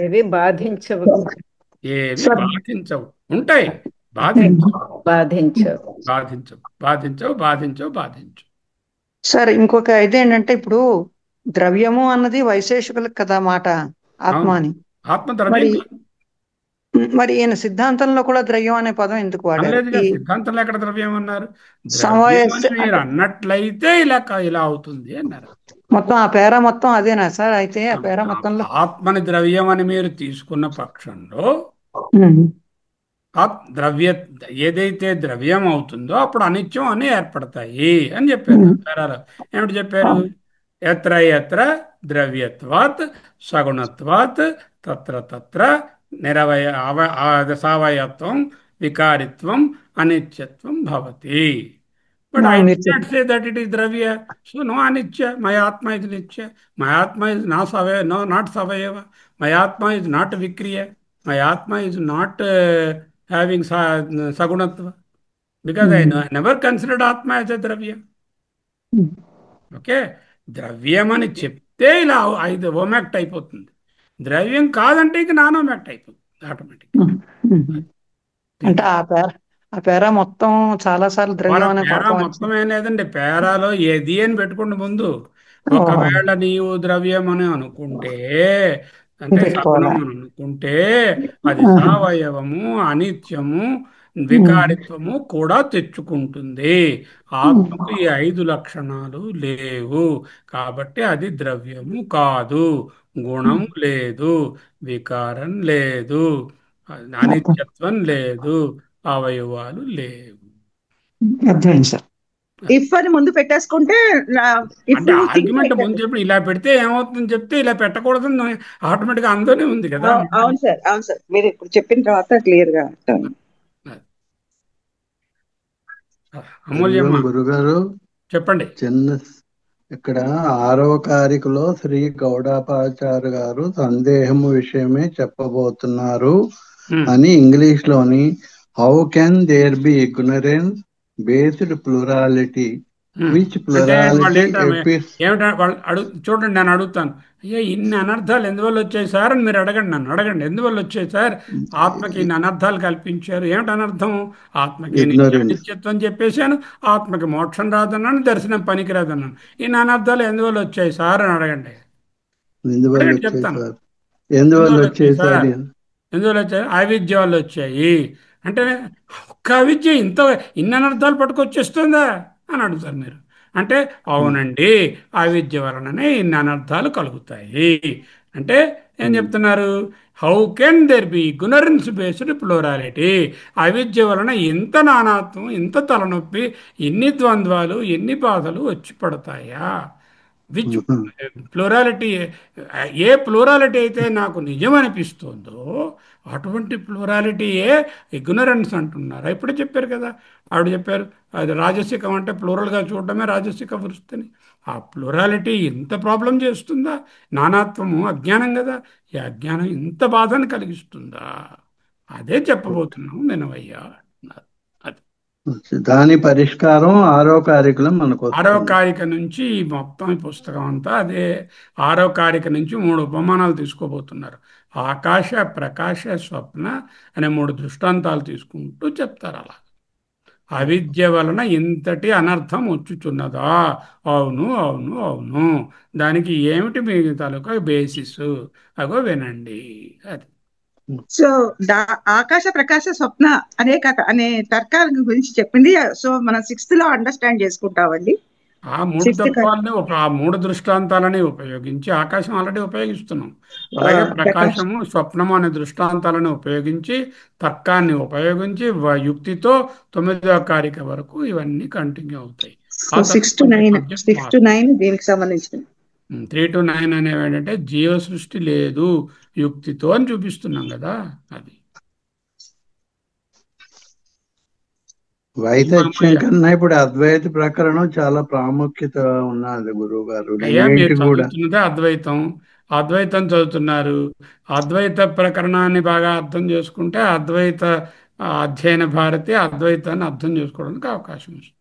ఏవి బాధించవు, ఏవి బాధించవు, ఉంటాయి బాధించవు. సార్ ఇంకొక ఇదేంటంటే, ఇప్పుడు ద్రవ్యము అన్నది వైశేషికులకు కదా మాట, ఆత్మ అని. ఆత్మ ద్రవ్యం. మరి ఈయన సిద్ధాంతంలో కూడా ద్రవ్యం అనే పదం ఎందుకు వాడారు? సిద్ధాంతంలో ఎక్కడ ద్రవ్యం అన్నారు? మీరు అన్నట్లయితే ఇలా అవుతుంది అన్నారు. మొత్తం ఆ పేర మొత్తం అదేనా సార్? అయితే ఆ పేర మొత్తంలో ఆత్మని ద్రవ్యం అని మీరు తీసుకున్న పక్షంలో ఏదైతే ద్రవ్యం అవుతుందో అప్పుడు అనిత్యం అని ఏర్పడతాయి అని చెప్పారు పేరాలో. ఏమిటి చెప్పారు? ఎత్ర ఎత్ర ద్రవ్యత్వాత్ సగుణత్వాత్ తత్ర తత్ర సావయత్వం వికారిత్వం అనిత్యత్వం భవతి. But I did not say that it is dravya. So no anicca. My atma is nichya. My atma is not savayava. My atma is not vikriya. My atma is not having sagunatva. Because I never considered atma as a dravya. Okay? ద్రవ్యం అని చెప్తే ఇలా ఇది ఓమాక్ట్ అయిపోతుంది. ద్రవ్యం కాదంటే ఇక నాన్ ఓమాక్ట్ అయిపోతుంది ఆటోమేటిక్. అంటే ఆ పేరా మొత్తం చాలా సార్లు ద్రవ్యం మొత్తం లేదండి. పేరాలో ఏది అని పెట్టుకోండి ముందు. ఒకవేళ నీవు ద్రవ్యం అని అనుకుంటే, అంటే సగుణం అని అనుకుంటే, అది సావయవము, అనిత్యము, వికారిత్వము కూడా తెచ్చుకుంటుంది. ఆత్మకు ఈ 5 లక్షణాలు లేవు కాబట్టి అది ద్రవ్యము కాదు. గుణం లేదు, వికారం లేదు, అనిత్యత్వం లేదు, అవయవాలు లేవు. ఇఫ్ అని ముందు పెట్టేసుకుంటే ఆర్గ్యుమెంట్ ముందు చెప్పి ఇలా పెడితే ఏమవుతుందని చెప్తే ఇలా పెట్టకూడదని ఆటోమేటిక్ గా అందులోనే ఉంది కదా. అవును సార్, అవును సార్, మీరు ఇప్పుడు చెప్పిన తర్వాత క్లియర్ గా అమూల్యమ్మ గురుగారు చెప్పండి. చిన్న ఇక్కడ 6వ కారికలో శ్రీ గౌడాపాచార్య గారు సందేహము విషయమే చెప్పబోతున్నారు అని ఇంగ్లీష్ లోని how can there be ignorance based plurality which అంటే వాళ్ళు plurality ఏంటో appears. ఏమిటా వాళ్ళు చూడండి, నేను అడుగుతాను, అయ్యా ఇన్ని అనర్థాలు ఎందువల్ల వచ్చాయి సార్ అని మీరు అడగండి, నన్ను అడగండి, ఎందువల్ల వచ్చాయి సార్, ఆత్మకి ఇన్ని అనర్థాలు కల్పించారు, ఏమిటి అనర్థం? ఆత్మకి Ignorance. నిత్యత్వం చెప్పేశాను, ఆత్మకి మోక్షం రాదన్నాను, దర్శనం పనికి రాదన్నాను, ఇన్ని అనర్థాలు ఎందువల్ల వచ్చాయి సార్ అని అడగండి. ఎందువల్ల అడగండి, వచ్చాయి చెప్తాను. సార్? ఎందువల్ల ఎందువల్ల వచ్చాయి వచ్చాయి సార్, సార్? ఎందువల్ల వచ్చాయి? అవిద్య వల్ల వచ్చాయి అంటే, ఒక్క అవిద్య ఇన్ని అనర్థాలు పట్టుకొచ్చేస్తుందా అని అడుగుతారు మీరు. అంటే అవునండి, అవిద్య వలననే ఇన్ని అనర్థాలు కలుగుతాయి అంటే ఏం చెప్తున్నారు? How can there be ignorance based plurality? అవిద్య వలన ఇంత నానాత్వం, ఇంత తలనొప్పి, ఎన్ని ద్వంద్వాలు, ఎన్ని బాధలు వచ్చి పడతాయా? విచ్ ప్లూరాలిటీ, ఏ ప్లూరాలిటీ అయితే నాకు నిజం అనిపిస్తుందో అటువంటి ప్లూరాలిటీయే ఇగ్నరెన్స్ అంటున్నారు. ఇప్పుడే చెప్పారు కదా, ఆవిడ చెప్పారు, అది రాజసికం అంటే ప్లూరల్గా చూడడమే రాజసిక వృత్తిని. ఆ ప్లూరాలిటీ ఇంత ప్రాబ్లం చేస్తుందా? నానాత్వము అజ్ఞానం కదా, ఈ అజ్ఞానం ఇంత బాధను కలిగిస్తుందా? అదే చెప్పబోతున్నాము వినవయ్యా అన్నారు. అది దాని పరిష్కారం 6వ కారికలం మనకు 6వ వస్తుంది. కారిక నుంచి ఈ మొత్తం ఈ పుస్తకం అంతా అదే. 6వ కారిక నుంచి 3 ఉపమానాలు తీసుకోబోతున్నారు. ఆకాశ, ప్రకాశ, స్వప్న అనే 3 దృష్టాంతాలు తీసుకుంటూ చెప్తారు. అలా అవిద్య వలన ఇంతటి అనర్థం వచ్చుచున్నదా? అవును, అవును, అవును. దానికి ఏమిటి మీ తాలూకా బేసిస్? అగో వినండి. అది సో ఆకాశ ప్రకాశ స్వప్న అనే తర్కాల గురించి చెప్పింది. సో మనం 6th లో అండర్స్టాండ్ చేసుకుంటామండి. ఆ 3 తత్వాలని ఆ 3 దృష్టాంతాలని ఉపయోగించి, ఆకాశం ఆల్రెడీ ఉపయోగిస్తున్నాం, అలాగే ప్రకాశము, స్వప్నము అనే దృష్టాంతాలను ఉపయోగించి, తర్కాన్ని ఉపయోగించి, యుక్తితో 9వ కారిక వరకు ఇవన్నీ కంటిన్యూ అవుతాయి. ఆ తర్వాత 6 to 9 దీనికి సంబంధించిన 3 to 9 అనేవి ఏంటంటే జీవ సృష్టి లేదు యుక్తితో అని చూపిస్తున్నాం కదా. అది వైతథ్యం కన్నా ఇప్పుడు అద్వైత ప్రకరణం చాలా ప్రాముఖ్యత ఉన్నది గురువు గారు. అయ్యా మీరు కూడా చదువుతున్నదే అద్వైతం, అద్వైతం చదువుతున్నారు. అద్వైత ప్రకరణాన్ని బాగా అర్థం చేసుకుంటే అద్వైత అధ్యయన భారతి అద్వైతాన్ని అర్థం చేసుకోవడానికి అవకాశం ఉంది.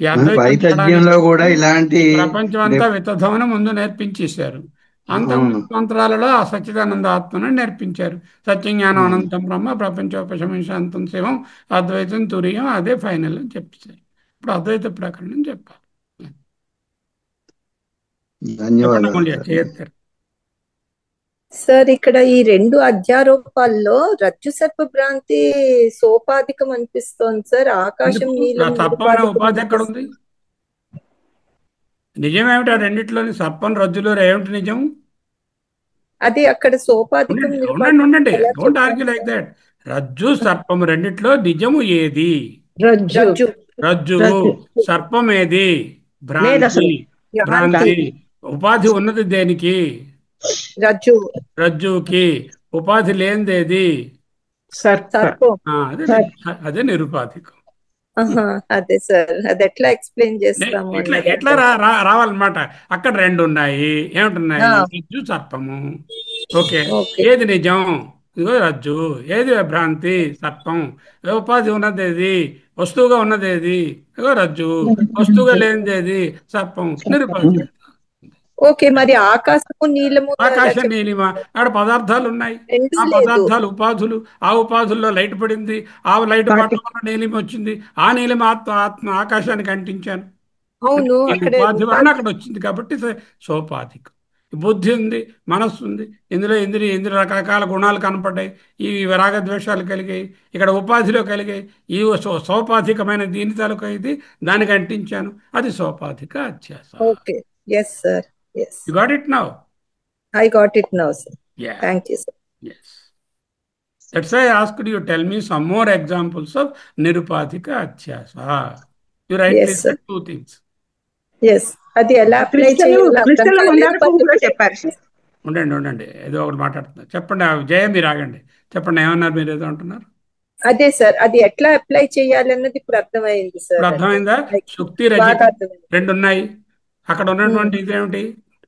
ఈ అద్వైతం వైతథ్యంలో కూడా ఇలాంటి ప్రపంచం అంతా వితధమని ముందు నేర్పించేశారు. అంతమంత్రాలలో ఆ సచ్చిదానంద ఆత్మను నేర్పించారు. సత్యజ్ఞానం అనంతం బ్రహ్మ ప్రపంచోపశమశాంతం శివం అద్వైతం తురియం, అదే ఫైనల్ అని చెప్పారు. ఇప్పుడు అద్వైత ప్రకరణం చెప్పాలి. ధన్యవాదాలు సార్. ఇక్కడ ఈ 2 అధ్యారోపాల్లో రజ్జు సర్ప భ్రాంతి సోపాధికం అనిపిస్తోంది సార్. ఆకాశం నీలం సర్పం ఉపాధి ఎక్కడ ఉంది? నిజమేమిటి? ఆ రెండిట్లోని సర్పం రజ్జులో ఏమిటి నిజం? అది అక్కడ సోపాధికం. ఉండండి, డోంట్ ఆర్గ్యూ లైక్ దట్. రజ్జు సర్పం రెండిట్లో నిజము ఏది? రజ్జు. సర్పం ఏది? భ్రాంతి. ఉపాధి ఉన్నది దేనికి? రజ్జుకి. ఉపాధి లేనిదేది? అదే నిరుపాధికం. అదే సార్, అది ఎట్లా ఎక్స్ప్లెయిన్ చేస్తాము? ఎట్లా రావాలన్నమాట. అక్కడ 2 ఉన్నాయి. ఏమిటున్నాయి? రజ్జు, సర్పము. ఓకే, ఏది నిజం? ఇదిగో రజ్జు. ఏది భ్రాంతి? సర్పం. ఉపాధి ఉన్నదేది? వస్తువుగా ఉన్నదేది? ఇదిగో రజ్జు. వస్తువుగా లేనిదేది? సర్పం. నిరుపాధికం. ఓకే, మరి ఆకాశము నీలము, ఆకాశం నీలిమ, అక్కడ పదార్థాలు ఉన్నాయి. ఆ పదార్థాలు ఉపాధులు. ఆ ఉపాధుల్లో లైట్ పడింది. ఆ లైట్ పడటం వల్ల నీలిమ వచ్చింది. ఆ నీలిమ ఆత్మ ఆకాశానికి అంటించాను. ఉపాధి వలన అక్కడ వచ్చింది కాబట్టి సోపాధికం. బుద్ధి ఉంది, మనస్సు ఉంది, ఇందులో ఇంద్రియ రకరకాల గుణాలు కనపడ్డాయి. ఈ రాగద్వేషాలు కలిగాయి, ఇక్కడ ఉపాధిలో కలిగాయి. ఈ సోపాధికమైన దీని తాలూకా ఇది దానికి అంటించాను. అది సోపాధిక అధ్యాస. Okay, yes sir, yes. You got it now? I got it now, sir. Yeah. Thank you, sir. Yes. That's why I asked you, tell me some more examples of nirupadhika adhyasa. You rightly said 2 things. Yes. అది ఎలా అప్లై చెప్పారు. ఉండండి, ఏదో ఒకటి మాట్లాడుతున్నా. చెప్పండి జయ, మీరు ఆగండి. చెప్పండి, ఏమన్నారు? మీరు ఏదో అంటున్నారు. అదే సార్, అది ఎట్లా అప్లై చేయాలన్నది ఇప్పుడు అర్థమైంది సార్. అర్థమైందా? శుక్తి రజత 2 ఉన్నాయి. అక్కడ ఉన్నటువంటి ఇదేమిటి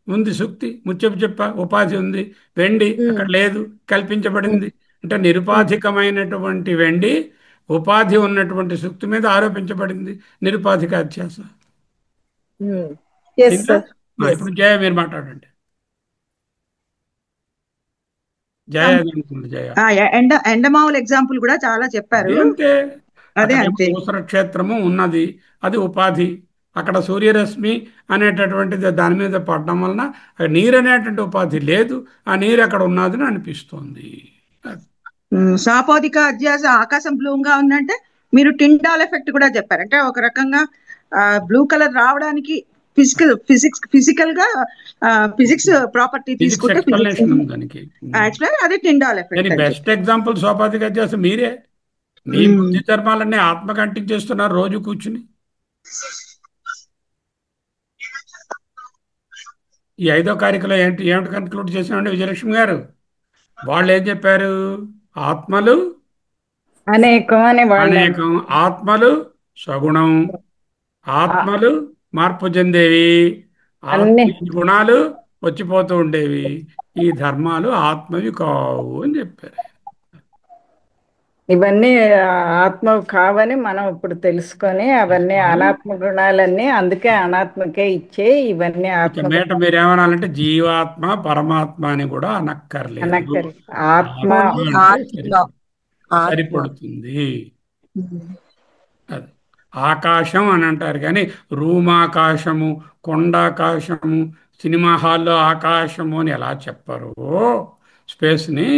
ఉంది? శుక్తి, ముచ్చపు చెప్ప. ఉపాధి ఉంది. వెండి అక్కడ లేదు, కల్పించబడింది. అంటే నిరుపాధికమైనటువంటి వెండి ఉపాధి ఉన్నటువంటి శుక్తి మీద ఆరోపించబడింది. నిరుపాధిక అధ్యాస. ఎస్ ఇంకా సార్. ఎస్. ఇప్పుడు జయ మీరు మాట్లాడండి. జయ ఏదనుకుంది జయ? ఎండమావుల ఎగ్జాంపుల్ కూడా చాలా అది చెప్పారు. అంతే. అదే అక్కడ అంతే. ఊసర క్షేత్రము ఉన్నది, అది ఉపాధి. అక్కడ సూర్యరశ్మి అనేటటువంటిది దాని మీద పడడం వలన అక్కడ నీరు అనేటువంటి ఉపాధి లేదు, ఆ నీరు అక్కడ ఉన్నదని అనిపిస్తుంది. సాపోదిక అధ్యాస ఆకాశం బ్లూగా ఉందంటే మీరు టిండాల్ ఎఫెక్ట్ కూడా చెప్పారు. అంటే ఒక రకంగా బ్లూ కలర్ రావడానికి ఫిజికల్ గా ఫిజిక్స్ ప్రాపర్టీ ఫిజిక్స్ తీసుకుంటే ఫిజిక్స్ ఎక్స్ప్లెనేషన్ ఉంది దానికి. యాక్చువల్లీ అది టిండాల్ ఎఫెక్ట్ దాని అని బెస్ట్ చెప్పి. ఎగ్జాంపుల్ సోపాధిక అధ్యాస మీరే. మీ బుద్ధి ధర్మాలన్నీ ఆత్మకు అంటించేస్తున్నారు రోజు కూర్చుని. ఈ 5వ కార్యక్రమం ఏమిటి కన్క్లూడ్ చేసినామండి విజయలక్ష్మి గారు? వాళ్ళు ఏం చెప్పారు? ఆత్మలు అనేకం అని వాళ్ళు అనేకం, ఆత్మలు సగుణం, ఆత్మలు మార్పు చెందేవి, అన్ని ఈ గుణాలు వచ్చిపోతూ ఉండేవి, ఈ ధర్మాలు ఆత్మవి కావు అని చెప్పారు. ఇవన్నీ ఆత్మ కావని మనం ఇప్పుడు తెలుసుకొని అవన్నీ అనాత్మ గుణాలన్నీ అందుకే అనాత్మకే ఇచ్చే ఇవన్నీ ఇక ఆత్మ మీట మీరేమనాలంటే జీవాత్మ పరమాత్మ అని కూడా అనక్కర్లేదు. అనక్కర్లేదు. ఆత్మ అంటే ఆత్మ సరిపడుతుంది. అది ఆకాశం అని అంటారు కానీ రూమాకాశము, కొండాకాశము, సినిమా హాల్లో ఆకాశము అని ఎలా చెప్పరు స్పేస్ని,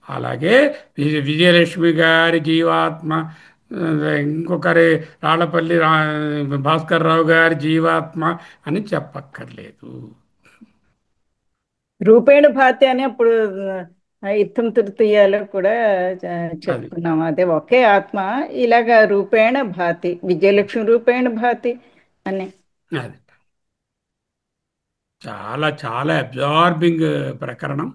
అలాగే విజయలక్ష్మి గారి జీవాత్మ, ఇంకొకరి రాళ్లపల్లి భాస్కర్ రావు గారి జీవాత్మ అని చెప్పక్కర్లేదు. రూపేణ భాతి అని అప్పుడు ఇత్తం తృతీయాలో కూడా అది చెప్పుకున్నాం. అదే ఒకే ఆత్మ ఇలాగా రూపేణ భాతి, విజయలక్ష్మి రూపేణ భాతి అని. అది చాలా చాలా అబ్జార్బింగ్ ప్రకరణం.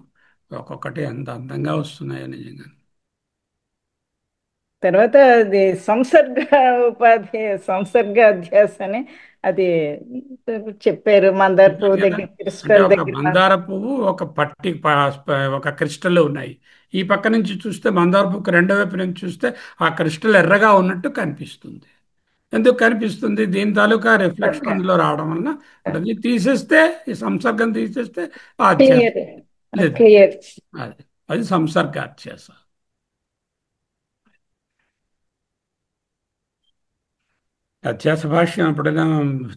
ఒక్కొక్కటి ఎంత అందంగా వస్తున్నాయో నిజంగా. తర్వాత అది సంసర్గ ఉపాధి, సంసర్గ అధ్యాస అని అది చెప్పారు. మందార పువ్వు కదా, దగ్గర, అంటే క్రిస్టల్ ఒక దగ్గర. మందార పువ్వు ఒక ఒక క్రిస్టల్ ఉన్నాయి. ఈ పక్క నుంచి చూస్తే మందార పువ్వు రెండో వైపు నుంచి చూస్తే ఆ క్రిస్టల్ ఎర్రగా ఉన్నట్టు కనిపిస్తుంది. ఎందుకు కనిపిస్తుంది? దీని తాలూకా రిఫ్లెక్షన్ అందులో రావడం వలన అది తీసేస్తే, ఈ సంసర్గం తీసేస్తే ఆ అధ్యాస క్లియర్ లేదు. క్లియర్. అది సంసర్గ అధ్యాస. అధ్యాస భాష్యం ఎప్పుడైనా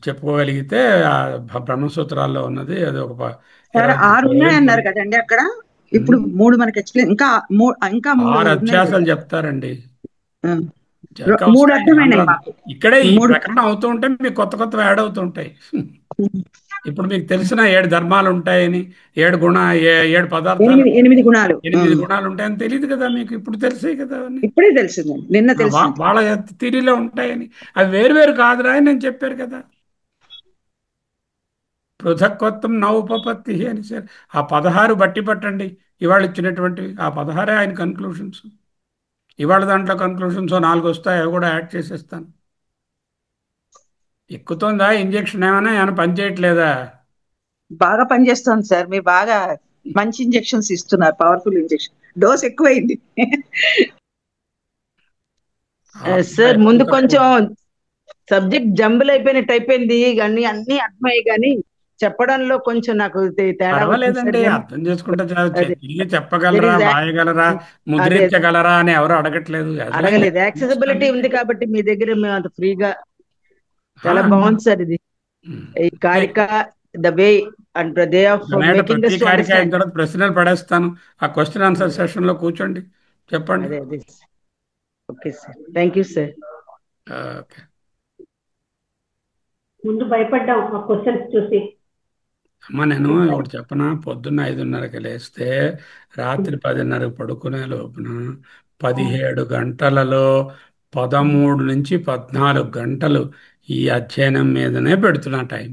చెప్పుకోగలిగితే ఆ బ్రహ్మసూత్రాల్లో ఉన్నది. అది ఒక సరే 6 ఉన్నాయన్నారు కదండి అక్కడ. ఇప్పుడు 3 మనకి ఎక్స్ప్లెయిన్, ఇంకా ఇంకా 3 6 ఉన్నాయి అధ్యాసాలు కదా. చెప్తారండి. 3 అర్థమైనాయి మాకు. ఇక్కడే ఈ 3 ప్రకటన అవుతూ ఉంటే మీకు కొత్త కొత్త యాడ్ అవుతూ ఉంటాయి. ఇప్పుడు మీకు తెలిసిన 7 ధర్మాలు ఉంటాయని, 7 పదార్థాలు, 8 గుణాలు, 8 గుణాలు ఉంటాయని తెలియదు కదా మీకు. ఇప్పుడు తెలిసే కదా అవన్నీ. ఇప్పుడే తెలిసిందండి, నిన్న తెలిసింది. వాళ్ళ థిరీలో ఉంటాయని. అవి వేరు వేరు కాదురా అని నేను చెప్పారు కదా. పృథక్వత్వం నా ఉపపత్తి అని సార్. ఆ 16 బట్టి పట్టండి ఇవాళ ఇచ్చినటువంటివి. ఆ 16 ఆయన కన్క్లూషన్స్. ఇవాళ దాంట్లో కన్క్లూషన్స్ 4 వస్తాయి, అవి కూడా యాడ్ చేసేస్తాను. ఎక్కుతుందా ఇంజెక్షన్? ఏమైనా పని చేయట్లేదా? బాగా పనిచేస్తుంది సార్. మీరు బాగా మంచి ఇంజెక్షన్స్ ఇస్తున్నారు, పవర్ఫుల్ ఇంజెక్షన్. డోస్ ఎక్కువైంది సార్. ముందు కొంచెం సబ్జెక్ట్ జంబుల్ అయిపోయినట్టు అయిపోయింది, అన్ని అర్థమయ్యాయి కానీ చెప్పడంలో కొంచెం నాకు తేడా. పర్వాలేదండి, అర్థం చేసుకుంటే తిరిగి చెప్పగలరా, రాయగలరా, ముద్రించగలరా అని ఎవరు అడగట్లేదు. అడగలేదు. యాక్సెసిబిలిటీ ఉంది కాబట్టి మీ దగ్గర మేము అంత ఫ్రీగా. చాలా బాగుంది సార్ ఇది. ఈ కారిక the way and day of making us to understand. ప్రశ్నలు పడేస్తాను. ఆ క్వశ్చన్ ఆన్సర్ సెషన్ లో కూర్చోండి, చెప్పండి. అదే okay sir, thank you sir. Okay. ముందు భయపడ్డాం ఆ క్వశ్చన్స్ చూసి. అమ్మ నేను ఒకటి చెప్పనా, పొద్దున్న 5:30కి లేస్తే రాత్రి 10:30కి పడుకునే లోపున 17 గంటలలో 13 నుంచి 14 గంటలు ఈ అధ్యయనం మీదనే పెడుతున్నా టైం.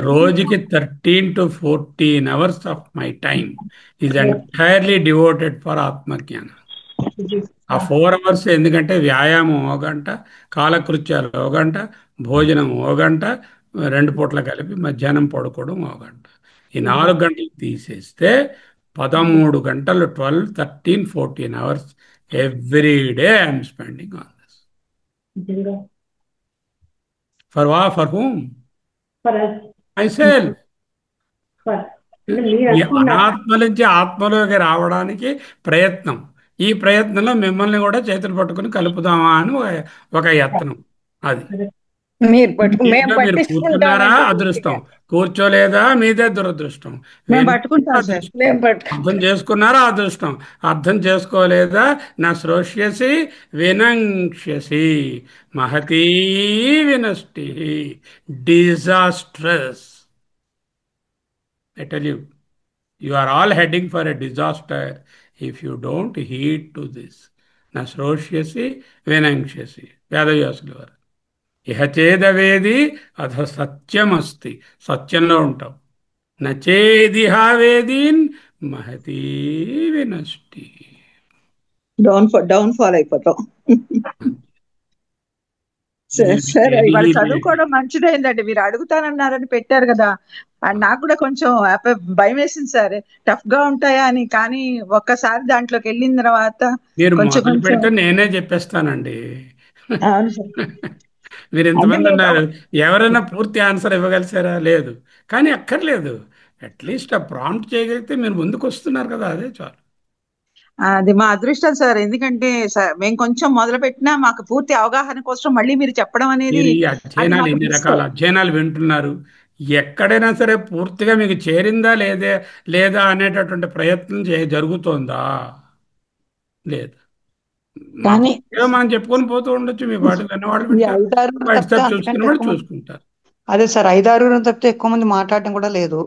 రోజుకి 13 to 14 hours of my time is entirely devoted for ఆత్మజ్ఞానం. ఆ 4 hours ఎందుకంటే వ్యాయామం 1 గంట, కాలకృత్యాలు 1 గంట, భోజనం 1 గంట, 2 పూట్ల కలిపి మధ్యాహ్నం పడుకోవడం 1 గంట. ఈ 4 గంటలు తీసేస్తే 13 గంటలు, 12, 13, 14 hours every day I'm spending on this. For whom for my self. అంటే మీరు ఈ అనుకున్నారు. అనాత్మ నుంచి ఆత్మలోకి రావడానికి ప్రయత్నం. ఈ ప్రయత్నంలో మిమ్మల్ని కూడా చేతులు పట్టుకుని కలుపుదామా అని ఒక యత్నం. అది మేము దీంట్లో మీరు కూర్చున్నారా పట్టించుకుంటామండి అదృష్టం, పూర్తిగా. కూర్చోలేదా మీదే దురదృష్టం. మేము విన్నారా పట్టుకుంటాం సార్. అదృష్టం, మేము అర్థం చేసుకున్నారా అదృష్టం, అర్థం చేసుకోలేదా నా శ్రోష్యసి వినంక్ష్యసి Mahati వినష్టి disastrous. I tell you, you are all heading for a disaster if you don't heed to this. Na శ్రోష్యసి వినంక్ష్యసి వేదవ్యాసులు వారు. ఇహ చేదవేది అధ సత్యమస్తి, సత్యంలో ఉంటావు. నచేదిహావేదీన్ మహతీ వినష్టి. డౌన్ ఫాల్ అయిపోతాం. సరే ఇవాళ చదువుకోవడం మంచిదైందండి. మీరు అడుగుతానన్నారని పెట్టారు కదా, అండ్ నాకు కూడా కొంచెం భయం వేసింది సార్, టఫ్ గా ఉంటాయా అని. కానీ ఒక్కసారి దాంట్లోకి వెళ్ళిన తర్వాత మీరు కొంచెం మొదలు కొంచెం పెడితే నేనే చెప్పేస్తానండి. అవును సార్. మీరు అంటే ఎంతమంది ఉన్నారు, ఎవరైనా పూర్తి ఆన్సర్ ఇవ్వగలిసారా? లేదు. కానీ అక్కర్లేదు, అట్లీస్ట్ ఆ ప్రాంప్ట్ చేయగలిగితే మీరు ముందుకు వస్తున్నారు కదా, అదే చాలు. అది మా అదృష్టం సార్. ఎందుకంటే సార్ మేము కొంచెం మొదలు పెట్టినా మాకు పూర్తి అవగాహన కోసం మళ్ళీ మీరు చెప్పడం అనేది మీరు ఈ అది అధ్యయనాలు, మాకు ఇన్ని మిస్. రకాల అధ్యయనాలు వింటున్నారు, ఎక్కడైనా సరే పూర్తిగా మీకు చేరిందా లేదా అనేటటువంటి ప్రయత్నం జరుగుతోందా? లేదు. కానీ ఏదో మనం చెప్పుకొని పోతూ ఉండొచ్చు, మీ పాటలు విన్నవాళ్ళు ఈ వింటారు, ఐదారుగురు తప్పితే వాట్సాప్ చూసుకునే అంతకంటే వాళ్ళు ఎక్కువ మంది, చూసుకుంటారు. అదే సార్, 5-6 తప్పితే ఎక్కువ మంది మాట్లాడటం కూడా లేదు.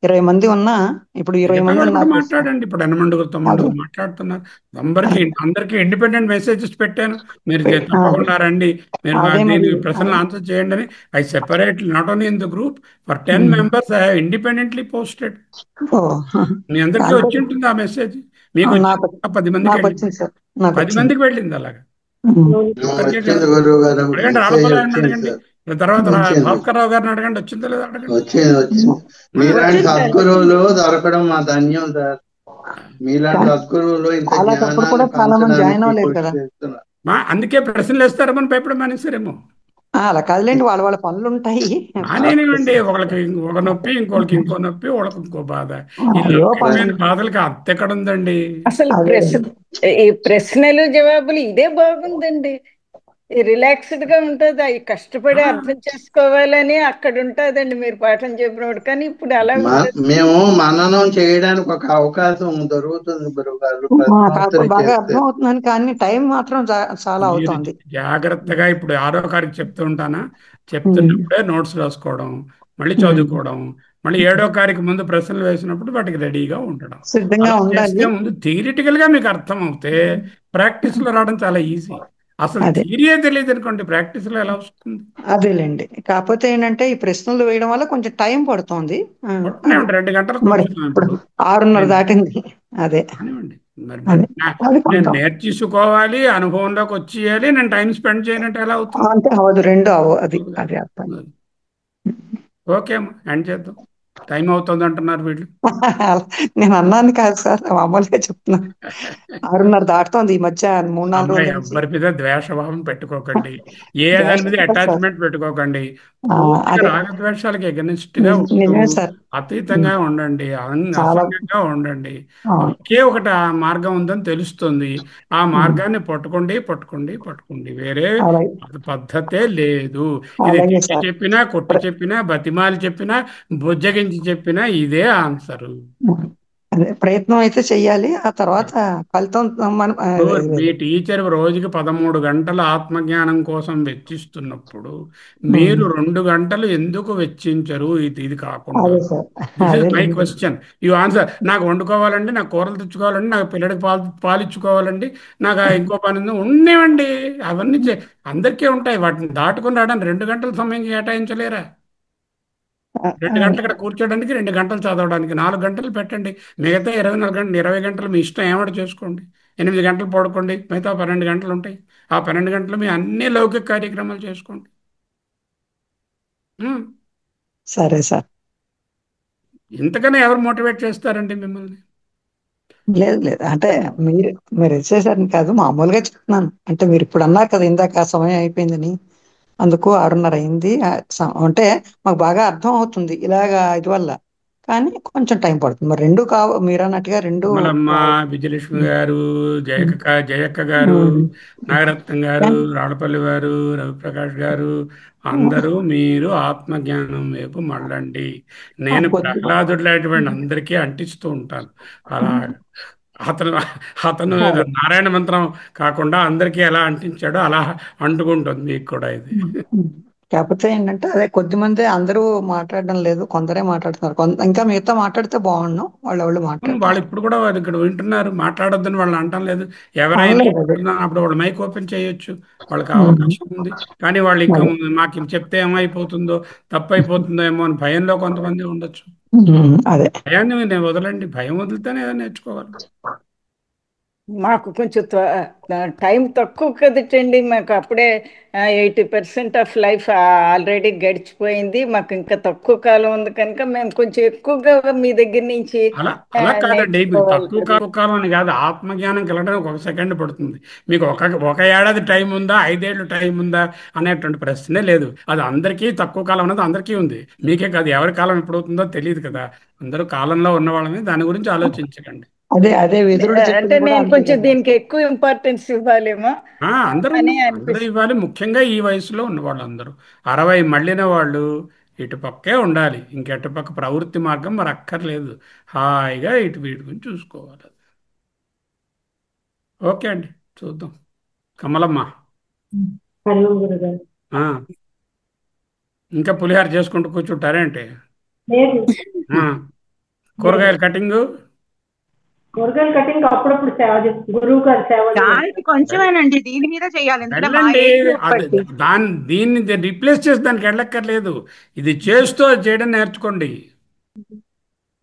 20 మంది ఉన్నా, ఇప్పుడు 20 మిగతా మంది వాళ్ళు కూడా ఉన్నారు. మాట్లాడండి. ఇప్పుడు 8 తొమ్మిదిగురు మాట్లాడుతున్నారు. అందరికీ ఇండిపెండెంట్ మెసేజెస్ పెట్టాను, మీరు తప్పకుండా రండి, మీరు అదే మరి దీనికి ప్రశ్నలు ఆన్సర్ చేయండి అని. I separate not only in the group, for 10 members I have independently posted. మీ అందరికీ వచ్చి ఉంటుంది ఆ మెసేజ్, మీకు నాకు వచ్చింది 10 మందికి నాకు వెళ్ళింది, వచ్చింది సార్, నాకు 10 వచ్చింది. మందికి వెళ్ళింది అలాగా. అందరికీ వచ్చింది కాదు. గురువు గారు, అడగండి, మెసేజ్ రాళ్ళపల్లి వచ్చింది అడగండి, సార్. తర్వాత వచ్చింది భాస్కర్ రావు గారిని అడగండి, వచ్చిందో లేదో అడగండి. వచ్చింది. మీలాంటి వచ్చింది సార్. సద్గురువులు దొరకడం మా ధన్యం సార్. మీలాంటి సద్గురువులు ఇంత అలాంటప్పుడు కూడా జ్ఞానాన్ని చాలా మంది జాయిన్ పంచడానికి అవ్వలేదు కృషి కదా. చేస్తున్నారు. అందుకే ప్రశ్నలు వేస్తారమని భయపడి మానేశారేమో. అలా కాదులేండి, వాళ్ళ పనులు ఉంటాయి. మానేనివ్వండి, ఒకళ్ళకి ఒక నొప్పి, ఇంకోళ్ళకి ఇంకో నొప్పి, వాళ్ళకి ఇంకో బాధ. ఈ అయ్యో లౌకికమైన బాధలకి అంతెక్కడ ఉందండి? అసలు ఈ ప్రశ్నలు జవాబులు ఇదే బాగుందండి. రిలాక్స్డ్ గా ఉంటది, అవి కష్టపడి అర్థం చేసుకోవాలని అక్కడ ఉంటదండి మీరు పాఠం చెప్పినప్పుడు. కానీ ఇప్పుడు అలా ఉండదు. మేము మననం చేయడానికి ఒక అవకాశం దొరుకుతుంది గురువు గారు ప్రశ్నోత్తరి బాగా చేస్తే. అర్థం అవుతుందని, కానీ టైం మాత్రం చాలా మీరు అవుతుంది. జాగ్రత్తగా ఇప్పుడు 6వ తారీఖు చెప్తూ ఉంటానా, చెప్తున్నప్పుడే నోట్స్ రాసుకోవడం, మళ్ళీ చదువుకోవడం, మళ్ళీ 7వ తారీఖు ముందు ప్రశ్నలు వేసినప్పుడు వాటికి రెడీగా ఉండడం. సిద్ధంగా అలా ఉండాలి. చేస్తే ముందు థియరిటికల్ గా మీకు అర్థం అవుతే ప్రాక్టీస్ లో రావడం చాలా ఈజీ. అసలు అదే థియరీయే తెలియదు అనుకోండి, ప్రాక్టీస్ లో ఎలా వస్తుంది? అదేలేండి. కాకపోతే ఏంటంటే ఈ ప్రశ్నలు వేయడం వల్ల కొంచెం టైం పడుతోంది. కొట్టనే అది ఉంటాయి, 2 గంటలు మరి కూర్చున్నాం ఇప్పుడు ఇప్పుడు. 6:30 దాటింది. అదే కానివ్వండి, మరి అదే అది నేను కొంచెం నేర్చేసుకోవాలి, అనుభవంలోకి వచ్చేయాలి, నేను టైం స్పెండ్ చేయనంటే ఎలా అవుతుంది? అంటే అవదు, రెండు అవు. అది అర్థం. ఓకే అమ్మా, ఎండ్ చేద్దాం. టైం అవుతుంది అంటున్నారు వీళ్ళు. నేను అన్నాను కాదు సార్, మామూలుగా చెప్తున్నా. 6:30 దాటుతోంది ఈ మధ్య 3-4 అమ్మాయి రోజుల నుంచి. ఎవ్వరి మీద ద్వేషభావం పెట్టుకోకండి, ఏ దాని మీద అటాచ్మెంట్ పెట్టుకోకండి. పూర్తిగా అదే రాగద్వేషాలకు ఎగనిస్ట్ గా ఉంటూ నిజమే సార్. అతీతంగా ఉండండి, చాలా అసంగంగా ఉండండి. అవును. ఒకే ఒకటి ఆ మార్గం ఉందని తెలుస్తుంది, ఆ మార్గాన్ని పట్టుకోండి. వేరే అలాగే పద్ధతే లేదు. ఇది అలాగే తిట్టి సార్. చెప్పినా, కొట్టి చెప్పినా, బతిమాలి చెప్పినా, బుజ్జగించి చెప్పినా ఇదే ఆన్సరు. అదే ప్రయత్నం అయితే చెయ్యాలి, ఆ తర్వాత ఫలితం మనం మీ టీచర్ రోజుకి 13 గంటలు ఆత్మజ్ఞానం కోసం వెచ్చిస్తున్నప్పుడు మీరు 2 గంటలు ఎందుకు వెచ్చించరు? ఇది కాకుండా అదే సార్. దిస్ ఇస్ మై అదేలేండి. Question, you answer. నాకు వండుకోవాలండి, నాకు కూరలు తెచ్చుకోవాలండి, నాకు పిల్లడికి పాలు ఇచ్చుకోవాలండి, నాకు ఇంకో పని ఉంది, ఉండేవండి. అవన్నీ అందరికీ ఉంటాయి, వాటిని దాటుకుని రావడానికి 2 గంటల సమయం కేటాయించలేరా? 2 గంటలు ఇక్కడ కూర్చోడానికి, 2 గంటలు చదవడానికి, 4 గంటలు పెట్టండి. మిగతా 24 గంటలు, 20 గంటలు మీ ఇష్టం ఏమంటే చేసుకోండి. 8 గంటలు పడుకోండి, మిగతా 12 గంటలు ఉంటాయి. ఆ 12 గంటలు మీ అన్ని లౌకిక కార్యక్రమాలు చేసుకోండి. సరే సార్. ఇంతకన్నా ఎవరు మోటివేట్ చేస్తారండి మిమ్మల్ని? లేదు, అంటే మీరు ఇచ్చేసారని కాదు, మామూలుగా చెప్తున్నాను. అంటే మీరు ఇప్పుడు అన్నారు కదా ఇందాక సమయం అయిపోయిందని, అందుకు 6:30 అయింది. అంటే మాకు బాగా అర్థం అవుతుంది ఇలాగా ఇది వల్ల, కానీ కొంచెం టైం పడుతుంది. మరి రెండు మీరు అన్నట్టుగా రెండు కమలమ్మ, విజయలక్ష్మి గారు, జయక్క గారు, నాగరత్నం గారు, రాళ్ళపల్లి గారు, రవిప్రకాష్ గారు, అందరూ మీరు ఆత్మజ్ఞానం వైపు మళ్ళండి. నేను ప్రహ్లాదుడైనటువంటి అందరికీ అంటిస్తూ ఉంటాను. అలా అతను అతను నారాయణ మంత్రం కాకుండా అందరికీ ఎలా అంటించాడో అలా అంటుకుంటుంది మీకు కూడా ఇది. కాకపోతే ఏంటంటే అదే కొద్దిమంది అందరూ మాట్లాడడం లేదు, కొందరే మాట్లాడుతున్నారు. ఇంకా మిగతా మాట్లాడితే బాగుండు. వాళ్ళు మాట్లాడుతున్నారు. వాళ్ళు ఇప్పుడు కూడా వాళ్ళు ఇక్కడ వింటున్నారు, మాట్లాడొద్దని వాళ్ళు అంటం లేదు. ఎవరైనా అప్పుడు వాళ్ళు మైక్ ఓపెన్ చేయొచ్చు, వాళ్ళకి అవకాశం ఉంది. కానీ వాళ్ళు ఇంకా మాకు చెప్తే ఏమైపోతుందో, తప్పు అయిపోతుందో ఏమో అని భయంలో కొంతమంది ఉండొచ్చు. అదే భయాన్ని నేను వదలండి, భయం వదిలితేనే ఏదో నేర్చుకోవాలి. మాకు కొంచెం టైం తక్కువ కదటండి. మాకు అప్పుడే 80% ఆఫ్ లైఫ్ ఆల్రెడీ గడిచిపోయింది. మాకు ఇంకా తక్కువ కాలం ఉంది కనుక మేము కొంచెం ఎక్కువగా మీ దగ్గర నుంచి అలా కాదండి, మీకు తక్కువ కాలం అని కాదు. ఆత్మజ్ఞానం కలగడానికి 1 సెకండ్ పడుతుంది. మీకు ఒక ఏడాది టైం ఉందా, 5 ఏళ్ళు టైం ఉందా అనేటువంటి ప్రశ్నే లేదు. అది అందరికీ తక్కువ కాలం అనేది అందరికీ ఉంది, మీకే కాదు. ఎవరి కాలం ఎప్పుడవుతుందో తెలియదు కదా. అందరూ కాలంలో ఉన్న వాళ్ళని దాని గురించి ఆలోచించకండి. అదే అంటే నేను కొంచెం దీనికి ఎక్కువ ఇంపార్టెన్స్ ఇవ్వాలేమో అందరూ ఇవ్వాలి. ముఖ్యంగా ఈ వయసులో ఉన్న వాళ్ళందరూ 60 మళ్ళిన వాళ్ళు ఇటుపక్కే ఉండాలి. ఇంకెటుపక్క ప్రవృత్తి మార్గం మరి అక్కర్లేదు. హాయిగా వీటి గురించి చూసుకోవాలి. ఓకే అండి, చూద్దాం. కమలమ్మ, ఇంకా పులిహార చేసుకుంటూ కూర్చుంటారేంటి? కూరగాయల కటింగ్ అప్పుడప్పుడు గురువు గారు సేవ కొంచెమేనండి, దీని మీద చేయాలి. దీన్ని రీప్లేస్ చేసి దానికి వెళ్ళక్కర్లేదు. ఇది చేస్తూ చేయడం నేర్చుకోండి.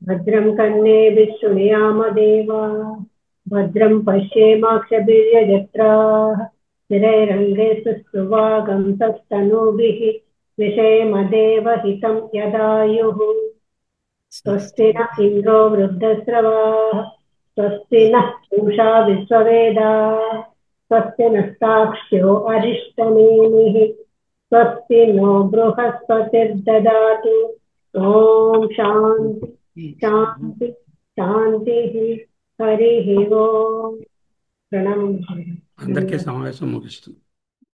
భద్రం కన్నే విష్ణుయామదేవా, భద్రం పశ్యేమాక్షభిర్యజత్రాః, స్థిరైరంగే సుష్ఠువాగంతస్తనూభిః, విషేమదేవహితం యదాయుః. స్వస్తి న ఇంద్రో వృద్ధశ్రవాః, స్వస్తి నః పూషా విశ్వవేదాః, స్వస్తి నస్తాక్ష్యో అరిష్టనేమిః, స్వస్తి నో బృహస్పతిర్దదాతు. ఓం శాంతి శాంతి శాంతి. హరి ఓం. ప్రణామం. అందరికీ సమావేశం ముగిస్తుంది.